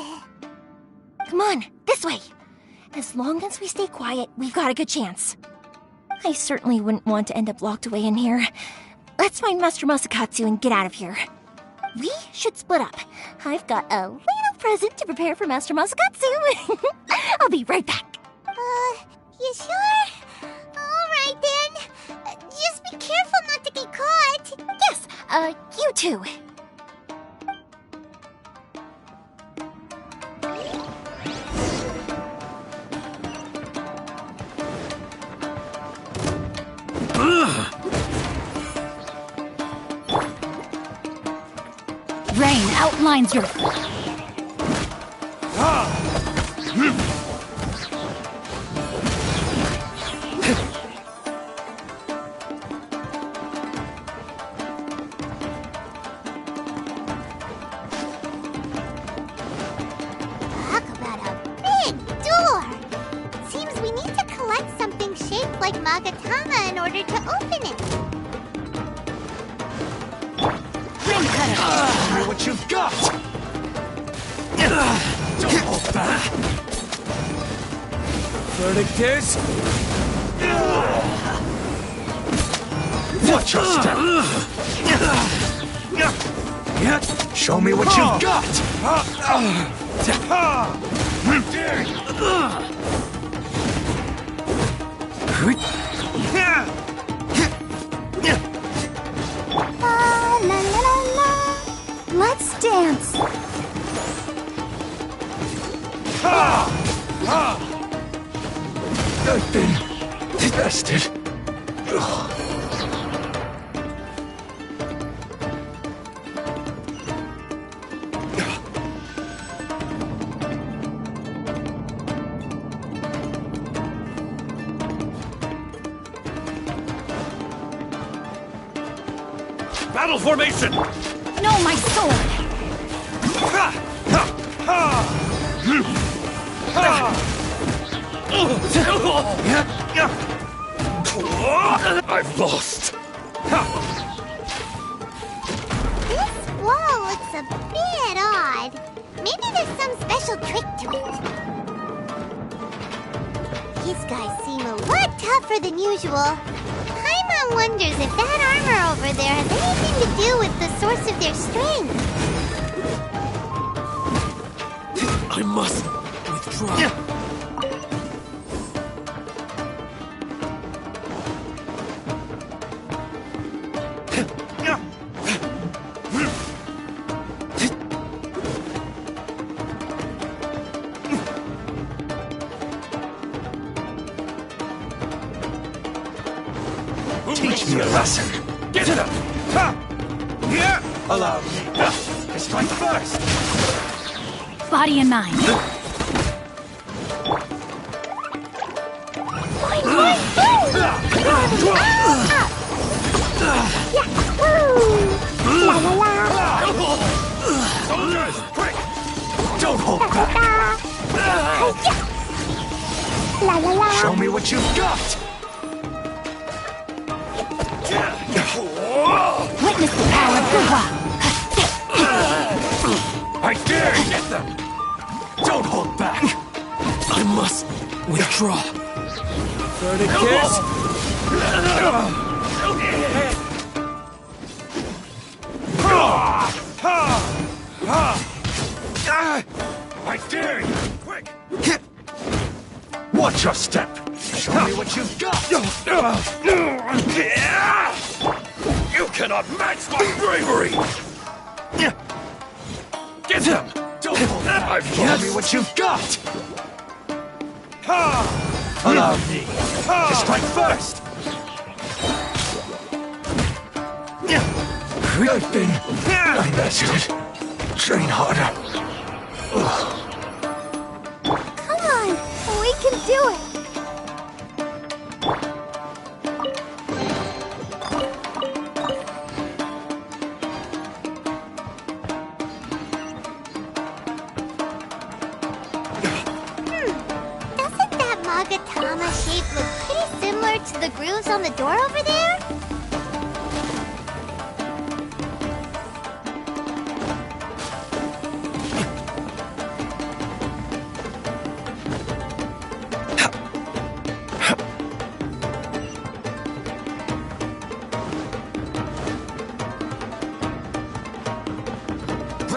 Come on, this way. As long as we stay quiet, we've got a good chance. I certainly wouldn't want to end up locked away in here. Let's find Master Masakatsu and get out of here. We should split up. I've got a little present to prepare for Master Masakatsu. I'll be right back. You sure? Alright then. Just be careful not to get caught. Yes, you too. Rain outlines your... Talk about a big door! Seems we need to collect something shaped like Magatama in order to open it. Show me what you've got! Don't hold back! Verdict is... Watch your step! Show me what you've got! How dare you! La la la la. Let's dance. I've been tested. Battle formation! No, my sword! I've lost. This wall looks a bit odd. Maybe there's some special trick to it. These guys seem a lot tougher than usual. Paimon wonders if that armor over there has anything to do with the source of their strength. I must withdraw. Teach me a lesson. Get it up! Here! Allow me to strike first! Body and mind. La la la. Soldiers, quick! Don't hold back! La la la. Show me what you've got! Witness the power of Guhua. I dare you! Get them! Don't hold back! I must withdraw. Verdict is... I dare you! Quick! Watch your step! Show me what you've got! You cannot match my bravery! Get him! Don't hold back! Show me what you've got! Allow me to strike first! I've been unmeasured. Train harder. Come on, we can do it. Doesn't that Magatama shape look pretty similar to the grooves on the door over there?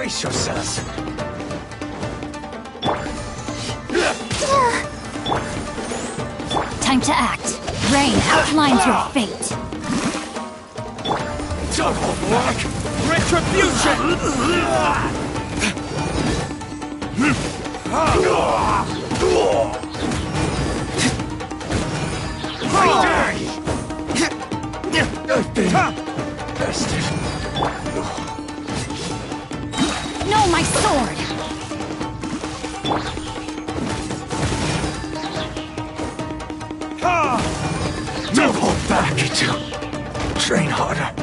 Brace yourselves. Time to act. Rain outlines your fate. Don't hold back! Retribution! I've been bested. No, my sword! Don't hold back, to train harder.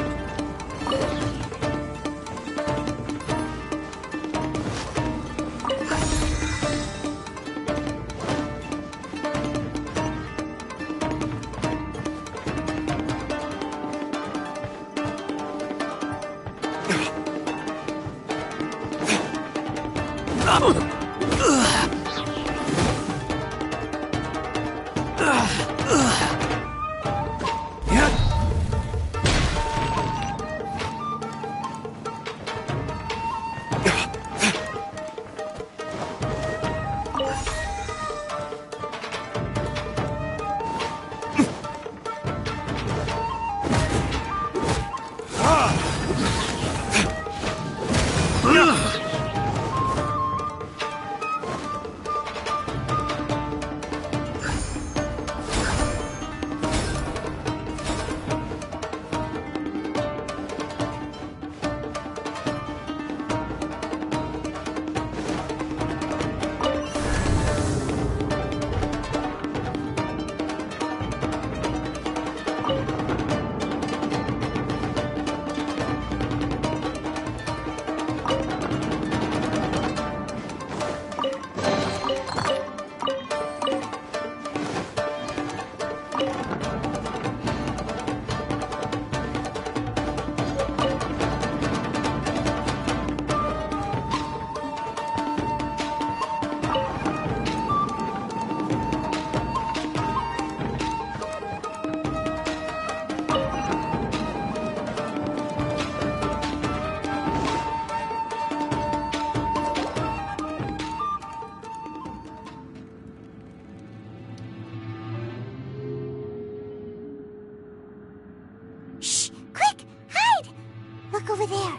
Look over there.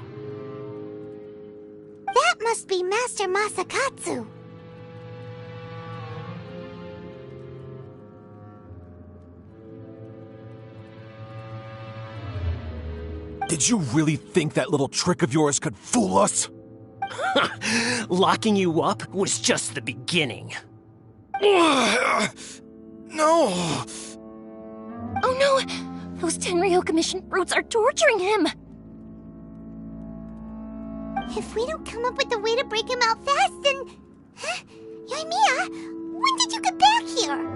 That must be Master Masakatsu. Did you really think that little trick of yours could fool us? Locking you up was just the beginning. No! Oh no! Those Tenryou Commission brutes are torturing him! If we don't come up with a way to break him out fast, then... Huh? Yoimiya, when did you get back here?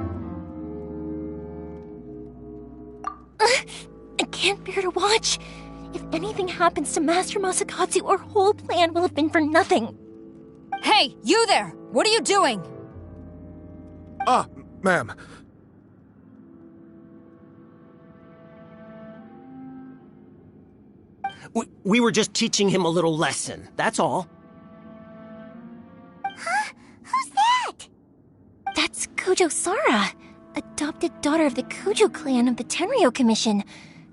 I can't bear to watch. If anything happens to Master Masakatsu, our whole plan will have been for nothing. Hey, you there! What are you doing? Ma'am. We were just teaching him a little lesson, that's all. Huh? Who's that? That's Kujo Sara, adopted daughter of the Kujo clan of the Tenryou Commission.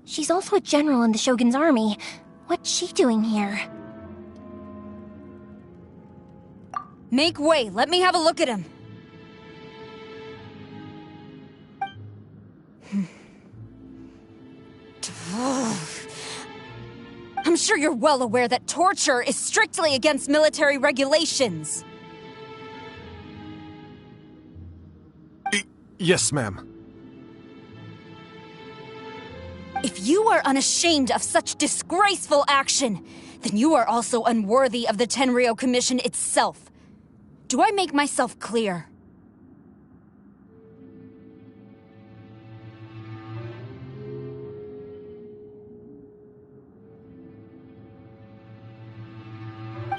She's also a general in the Shogun's army. What's she doing here? Make way, let me have a look at him. I'm sure you're well aware that torture is strictly against military regulations. Yes, ma'am. If you are unashamed of such disgraceful action, then you are also unworthy of the Tenryou Commission itself. Do I make myself clear?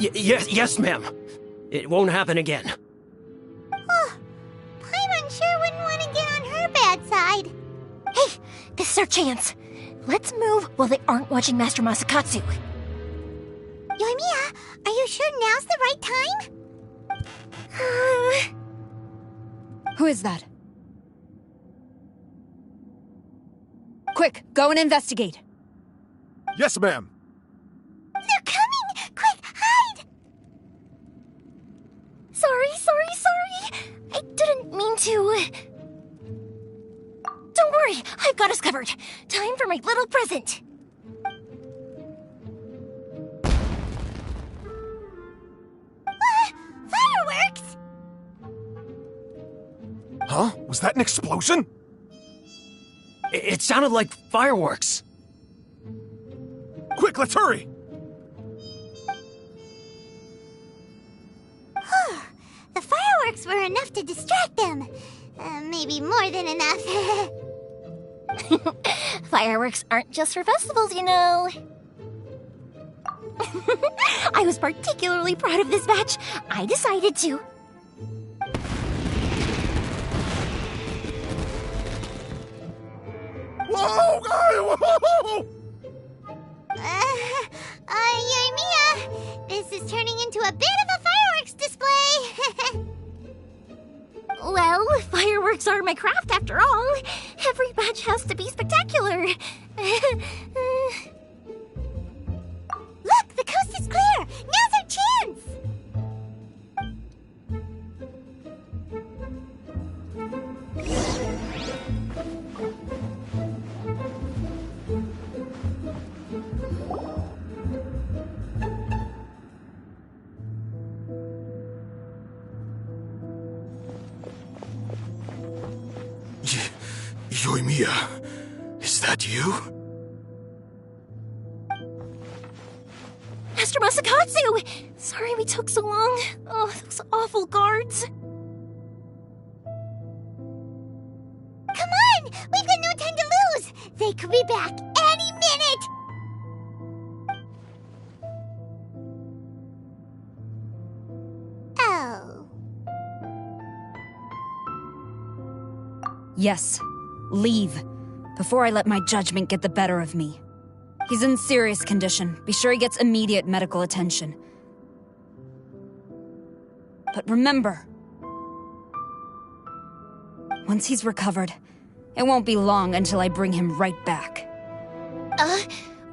Yes, ma'am. It won't happen again. Oh, Paimon sure wouldn't want to get on her bad side. Hey, this is our chance. Let's move while they aren't watching Master Masakatsu. Yoimiya, are you sure now's the right time? Who is that? Quick, go and investigate. Yes, ma'am. They're coming! Quick, hide! Sorry. I didn't mean to. Don't worry, I've got us covered. Time for my little present. Fireworks! Huh? Was that an explosion? It sounded like fireworks. Quick, let's hurry! The fireworks were enough to distract them. Maybe more than enough. Fireworks aren't just for festivals, you know. I was particularly proud of this batch. I decided to. Whoa! Whoa! Yoimiya, this is turning into a bit of a fireworks display. Well, fireworks are my craft after all. Every batch has to be spectacular. Look, the coast is clear. Now's our chance. Yoimiya, is that you? Master Masakatsu! Sorry we took so long. Oh, those awful guards. Come on! We've got no time to lose! They could be back any minute! Oh. Yes, leave. Before I let my judgment get the better of me. He's in serious condition. Be sure he gets immediate medical attention. But remember, once he's recovered, it won't be long until I bring him right back.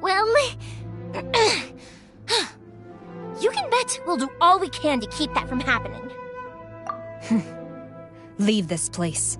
Well... you can bet we'll do all we can to keep that from happening. Leave this place.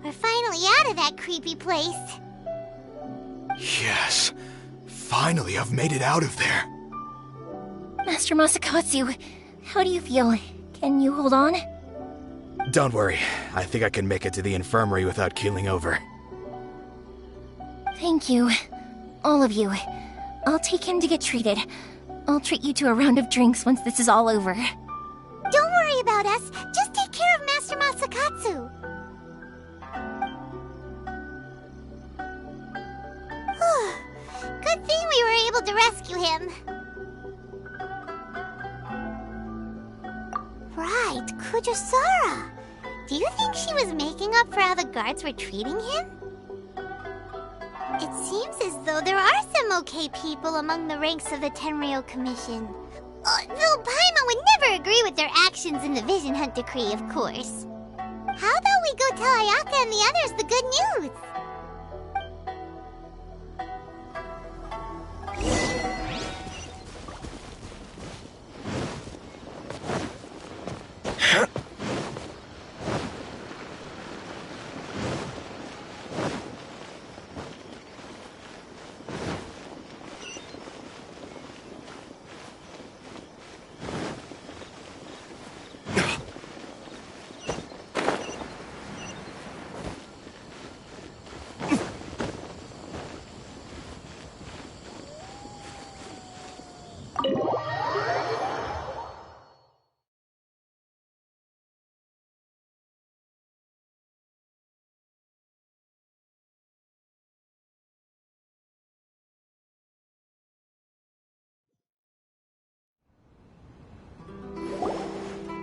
We're finally out of that creepy place. Yes. Finally, I've made it out of there. Master Masakatsu, how do you feel? Can you hold on? Don't worry. I think I can make it to the infirmary without keeling over. Thank you. All of you. I'll take him to get treated. I'll treat you to a round of drinks once this is all over. Don't worry about us. Just take care of Master Masakatsu. Good thing we were able to rescue him. Right, Kujosara. Do you think she was making up for how the guards were treating him? It seems as though there are some okay people among the ranks of the Tenryou Commission. Though Paimon would never agree with their actions in the Vision Hunt Decree, of course. How about we go tell Ayaka and the others the good news?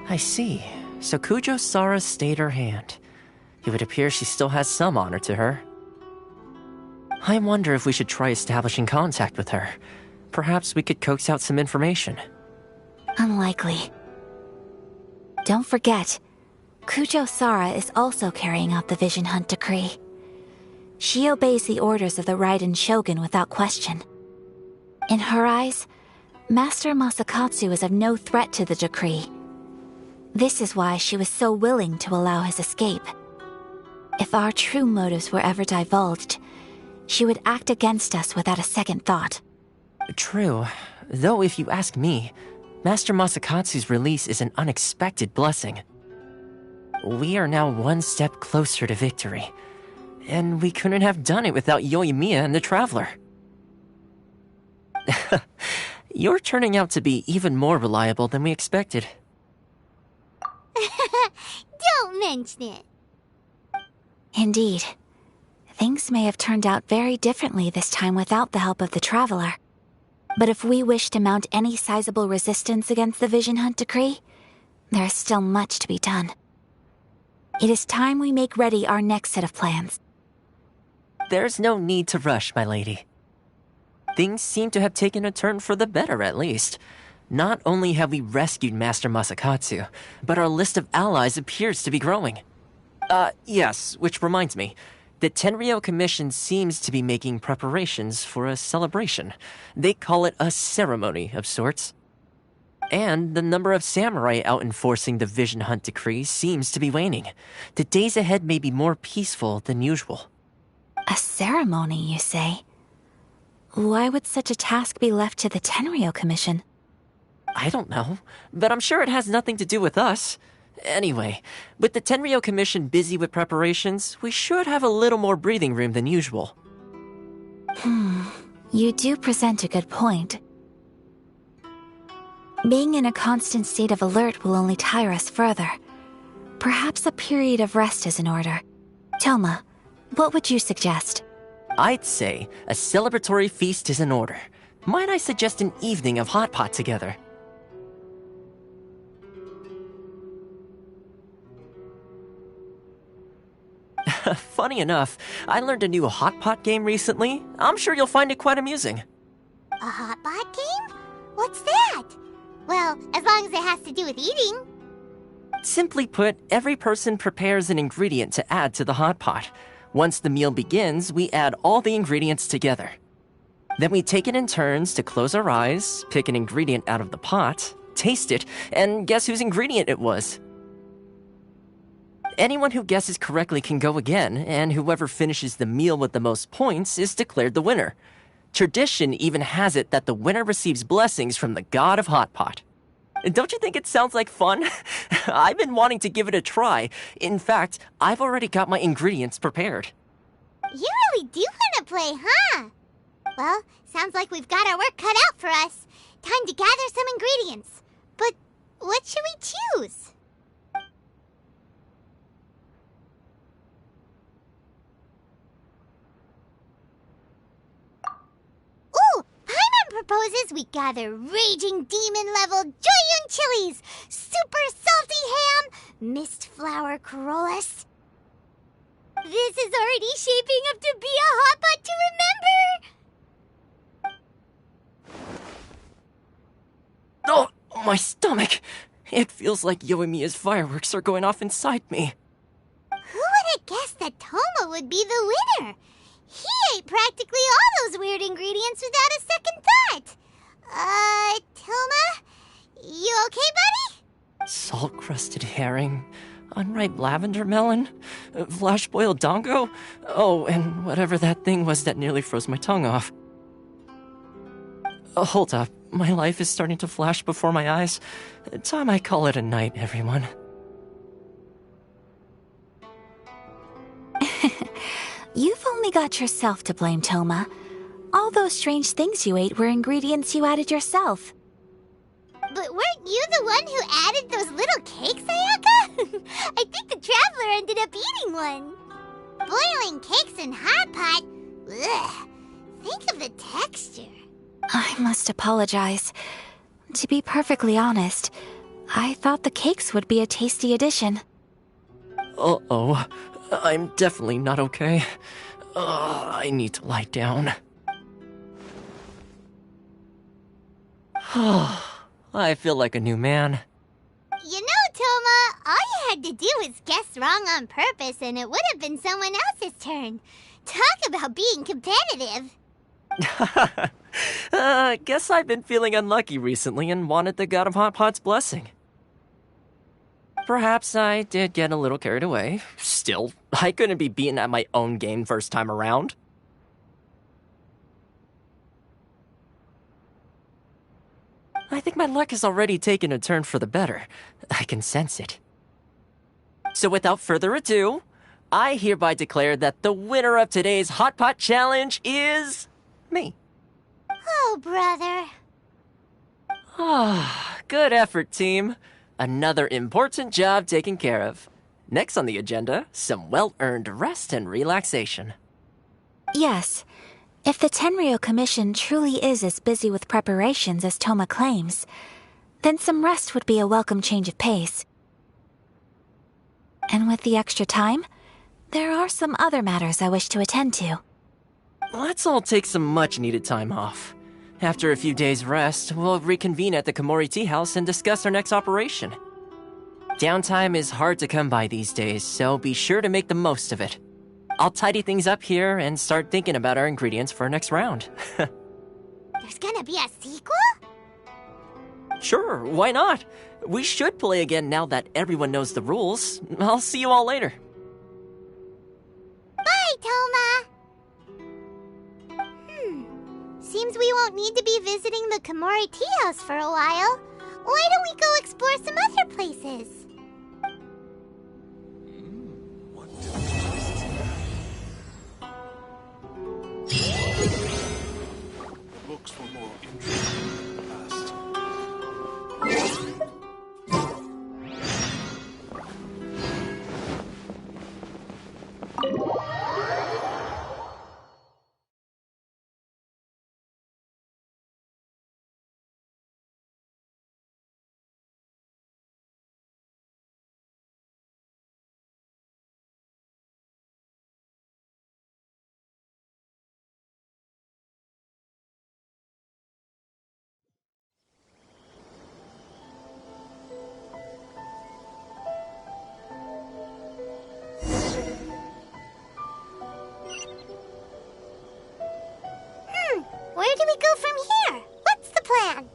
I see. So Kujo Sara stayed her hand. It would appear she still has some honor to her. I wonder if we should try establishing contact with her. Perhaps we could coax out some information. Unlikely. Don't forget, Kujo Sara is also carrying out the Vision Hunt decree. She obeys the orders of the Raiden Shogun without question. In her eyes, Master Masakatsu is of no threat to the decree. This is why she was so willing to allow his escape. If our true motives were ever divulged, she would act against us without a second thought. True. Though if you ask me, Master Masakatsu's release is an unexpected blessing. We are now one step closer to victory. And we couldn't have done it without Yoimiya and the Traveler. You're turning out to be even more reliable than we expected. Don't mention it. Indeed. Things may have turned out very differently this time without the help of the Traveler. But if we wish to mount any sizable resistance against the Vision Hunt decree, there is still much to be done. It is time we make ready our next set of plans. There's no need to rush, my lady. Things seem to have taken a turn for the better, at least. Not only have we rescued Master Masakatsu, but our list of allies appears to be growing. Yes, which reminds me. The Tenryou Commission seems to be making preparations for a celebration. They call it a ceremony of sorts. And the number of samurai out enforcing the Vision Hunt decree seems to be waning. The days ahead may be more peaceful than usual. A ceremony, you say? Why would such a task be left to the Tenryou Commission? I don't know, but I'm sure it has nothing to do with us. Anyway, with the Tenryou Commission busy with preparations, we should have a little more breathing room than usual. You do present a good point. Being in a constant state of alert will only tire us further. Perhaps a period of rest is in order. Toma, what would you suggest? I'd say a celebratory feast is in order. Might I suggest an evening of hot pot together? Funny enough, I learned a new hot pot game recently. I'm sure you'll find it quite amusing. A hot pot game? What's that? Well, as long as it has to do with eating. Simply put, every person prepares an ingredient to add to the hot pot. Once the meal begins, we add all the ingredients together. Then we take it in turns to close our eyes, pick an ingredient out of the pot, taste it, and guess whose ingredient it was. Anyone who guesses correctly can go again, and whoever finishes the meal with the most points is declared the winner. Tradition even has it that the winner receives blessings from the god of hot pot. Don't you think it sounds like fun? I've been wanting to give it a try. In fact, I've already got my ingredients prepared. You really do want to play, huh? Well, sounds like we've got our work cut out for us. Time to gather some ingredients. But what should we choose? Ooh, Paimon proposes we gather raging demon-level Joyun chilies, super salty ham, mist flower corollas. This is already shaping up to be a hot pot to remember! Oh, my stomach! It feels like Yoimiya's fireworks are going off inside me. Who would have guessed that Toma would be the winner? He ate practically all those weird ingredients without a second thought. Toma? You okay, buddy? Salt-crusted herring, unripe lavender melon, flash-boiled dongo. Oh, and whatever that thing was that nearly froze my tongue off. Hold up, my life is starting to flash before my eyes. Time I call it a night, everyone. You've only got yourself to blame, Toma. All those strange things you ate were ingredients you added yourself. But weren't you the one who added those little cakes, Ayaka? I think the traveler ended up eating one. Boiling cakes in hot pot? Ugh. Think of the texture. I must apologize. To be perfectly honest, I thought the cakes would be a tasty addition. Uh-oh. I'm definitely not okay. I need to lie down. I feel like a new man. You know, Toma, all you had to do was guess wrong on purpose and it would have been someone else's turn. Talk about being competitive. Guess I've been feeling unlucky recently and wanted the God of Hot Pot's blessing. Perhaps I did get a little carried away. Still, I couldn't be beaten at my own game first time around. I think my luck has already taken a turn for the better. I can sense it. So without further ado, I hereby declare that the winner of today's Hot Pot Challenge is... me. Oh, brother. Good effort, team. Another important job taken care of. Next on the agenda, some well-earned rest and relaxation. Yes. If the Tenryou Commission truly is as busy with preparations as Toma claims, then some rest would be a welcome change of pace. And with the extra time, there are some other matters I wish to attend to. Let's all take some much-needed time off. After a few days' rest, we'll reconvene at the Komori Tea House and discuss our next operation. Downtime is hard to come by these days, so be sure to make the most of it. I'll tidy things up here and start thinking about our ingredients for our next round. There's gonna be a sequel? Sure, why not? We should play again now that everyone knows the rules. I'll see you all later. Bye, Toma! Seems we won't need to be visiting the Komori Tea House for a while. Why don't we go explore some other places? Looks for more interesting in the past. Where do we go from here? What's the plan?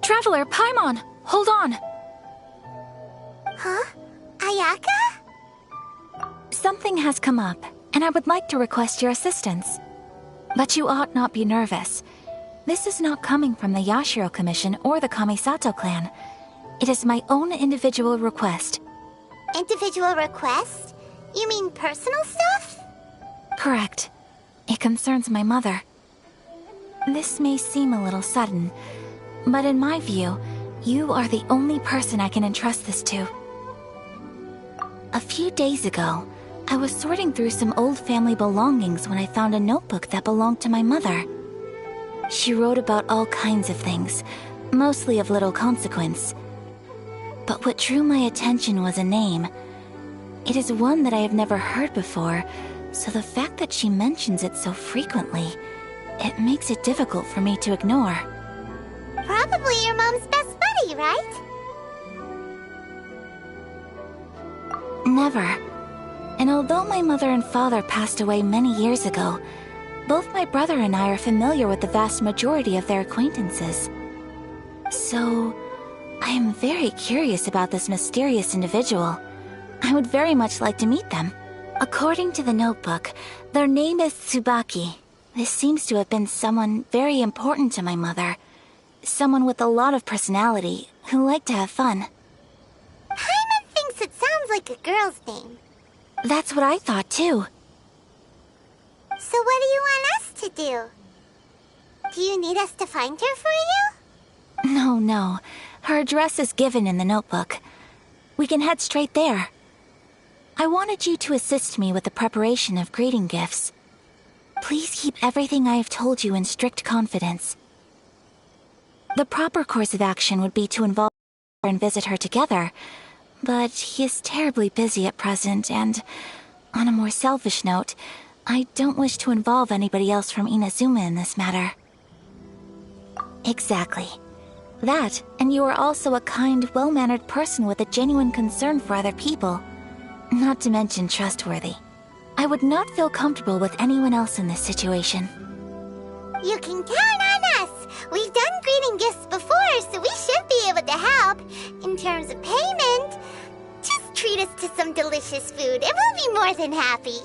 Traveler, Paimon, hold on. Huh? Ayaka? Something has come up, and I would like to request your assistance. But you ought not be nervous. This is not coming from the Yashiro Commission or the Kamisato clan. It is my own individual request. Individual request? You mean personal stuff? Correct. It concerns my mother. This may seem a little sudden, but in my view, you are the only person I can entrust this to. A few days ago, I was sorting through some old family belongings when I found a notebook that belonged to my mother. She wrote about all kinds of things, mostly of little consequence. But what drew my attention was a name. It is one that I have never heard before, so the fact that she mentions it so frequently, it makes it difficult for me to ignore. Probably your mom's best buddy, right? Never. And although my mother and father passed away many years ago, both my brother and I are familiar with the vast majority of their acquaintances. So, I am very curious about this mysterious individual. I would very much like to meet them. According to the notebook, their name is Tsubaki. This seems to have been someone very important to my mother. Someone with a lot of personality, who liked to have fun. Paimon thinks it sounds like a girl's name. That's what I thought, too. So what do you want us to do? Do you need us to find her for you? No. Her address is given in the notebook. We can head straight there. I wanted you to assist me with the preparation of greeting gifts. Please keep everything I have told you in strict confidence. The proper course of action would be to involve her and visit her together, but he is terribly busy at present, and on a more selfish note, I don't wish to involve anybody else from Inazuma in this matter. Exactly. That, and you are also a kind, well-mannered person with a genuine concern for other people. Not to mention trustworthy. I would not feel comfortable with anyone else in this situation. You can count on us! We've done greeting gifts before, so we should be able to help. In terms of payment, just treat us to some delicious food and we'll be more than happy.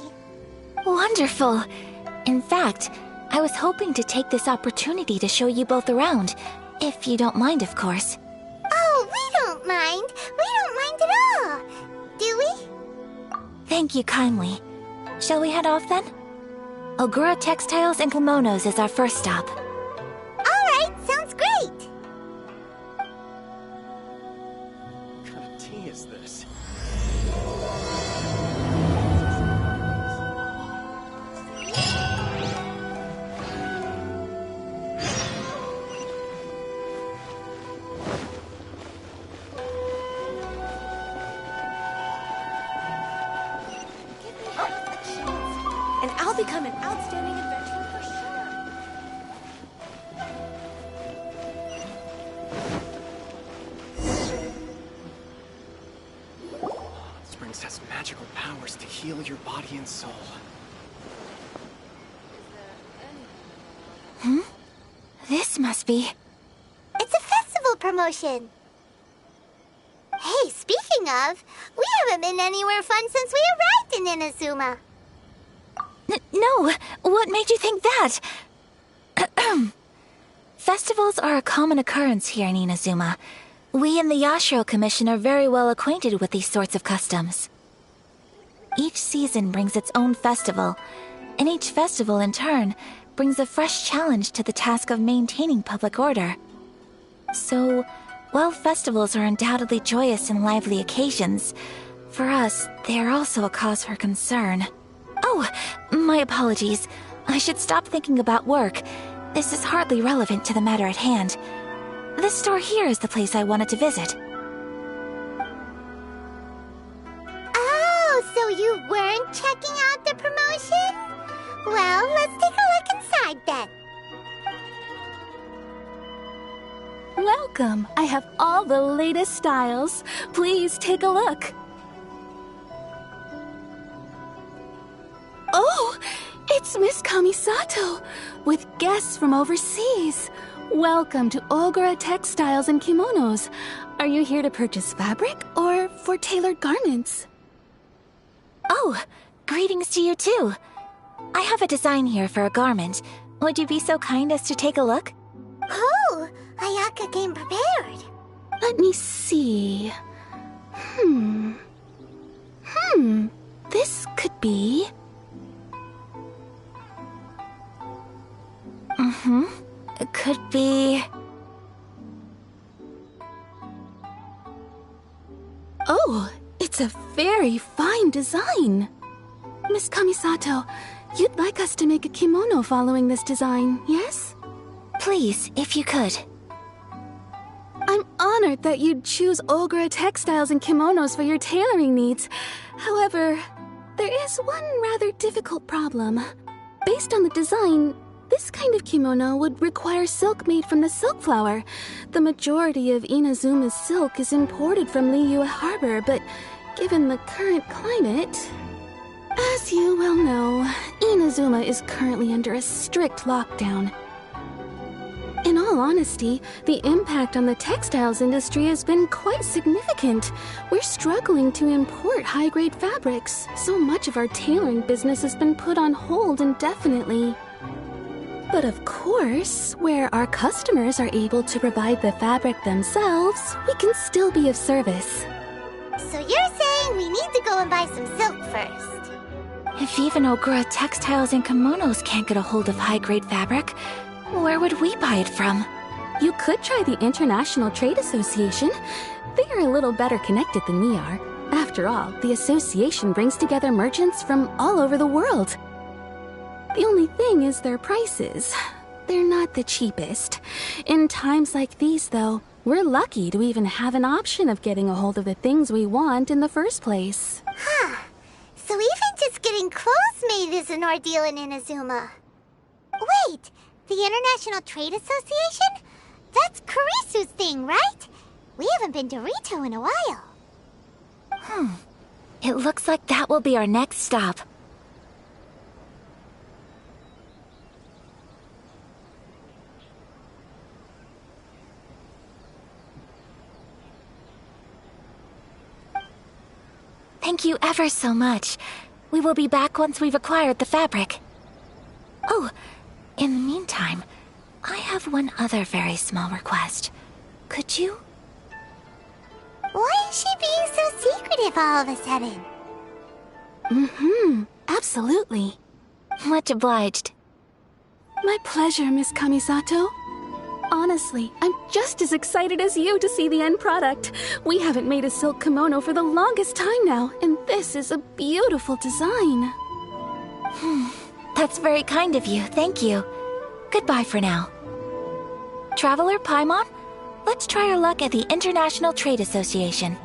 Wonderful! In fact, I was hoping to take this opportunity to show you both around, if you don't mind, of course. Oh, we don't mind. We don't mind at all. Do we? Thank you kindly. Shall we head off then? Ogura Textiles and Kimonos is our first stop. Alright, sounds great! What kind of tea is this? And I'll become an outstanding adventurer for sure. Springs has magical powers to heal your body and soul. This must be... It's a festival promotion. Hey, speaking of, we haven't been anywhere fun since we arrived in Inazuma. No! What made you think that? Festivals are a common occurrence here in Inazuma. We in the Yashiro Commission are very well acquainted with these sorts of customs. Each season brings its own festival, and each festival in turn brings a fresh challenge to the task of maintaining public order. So, while festivals are undoubtedly joyous and lively occasions, for us, they are also a cause for concern. Oh, my apologies. I should stop thinking about work. This is hardly relevant to the matter at hand. This store here is the place I wanted to visit. Oh, so you weren't checking out the promotion? Well, let's take a look inside then. Welcome. I have all the latest styles. Please take a look. Oh, it's Miss Kamisato, with guests from overseas. Welcome to Ogura Textiles and Kimonos. Are you here to purchase fabric or for tailored garments? Oh, greetings to you too. I have a design here for a garment. Would you be so kind as to take a look? Oh, Ayaka came prepared. Let me see. This could be... It could be... Oh, it's a very fine design. Miss Kamisato, you'd like us to make a kimono following this design, yes? Please, if you could. I'm honored that you'd choose Ogura Textiles and Kimonos for your tailoring needs. However, there is one rather difficult problem. Based on the design, this kind of kimono would require silk made from the silk flower. The majority of Inazuma's silk is imported from Liyue Harbor, but given the current climate... As you well know, Inazuma is currently under a strict lockdown. In all honesty, the impact on the textiles industry has been quite significant. We're struggling to import high-grade fabrics. So much of our tailoring business has been put on hold indefinitely. But of course, where our customers are able to provide the fabric themselves, we can still be of service. So you're saying we need to go and buy some silk first? If even Ogura textiles and kimonos can't get a hold of high-grade fabric, where would we buy it from? You could try the International Trade Association. They are a little better connected than we are. After all, the association brings together merchants from all over the world. The only thing is their prices. They're not the cheapest. In times like these, though, we're lucky to even have an option of getting a hold of the things we want in the first place. Huh. So even just getting clothes made is an ordeal in Inazuma. Wait, the International Trade Association? That's Kurisu's thing, right? We haven't been to Rito in a while. It looks like that will be our next stop. Thank you ever so much. We will be back once we've acquired the fabric. Oh, in the meantime, I have one other very small request. Could you? Why is she being so secretive all of a sudden? Absolutely. Much obliged. My pleasure, Miss Kamisato. Honestly, I'm just as excited as you to see the end product. We haven't made a silk kimono for the longest time now, and this is a beautiful design. That's very kind of you, thank you. Goodbye for now. Traveler Paimon, let's try our luck at the International Trade Association.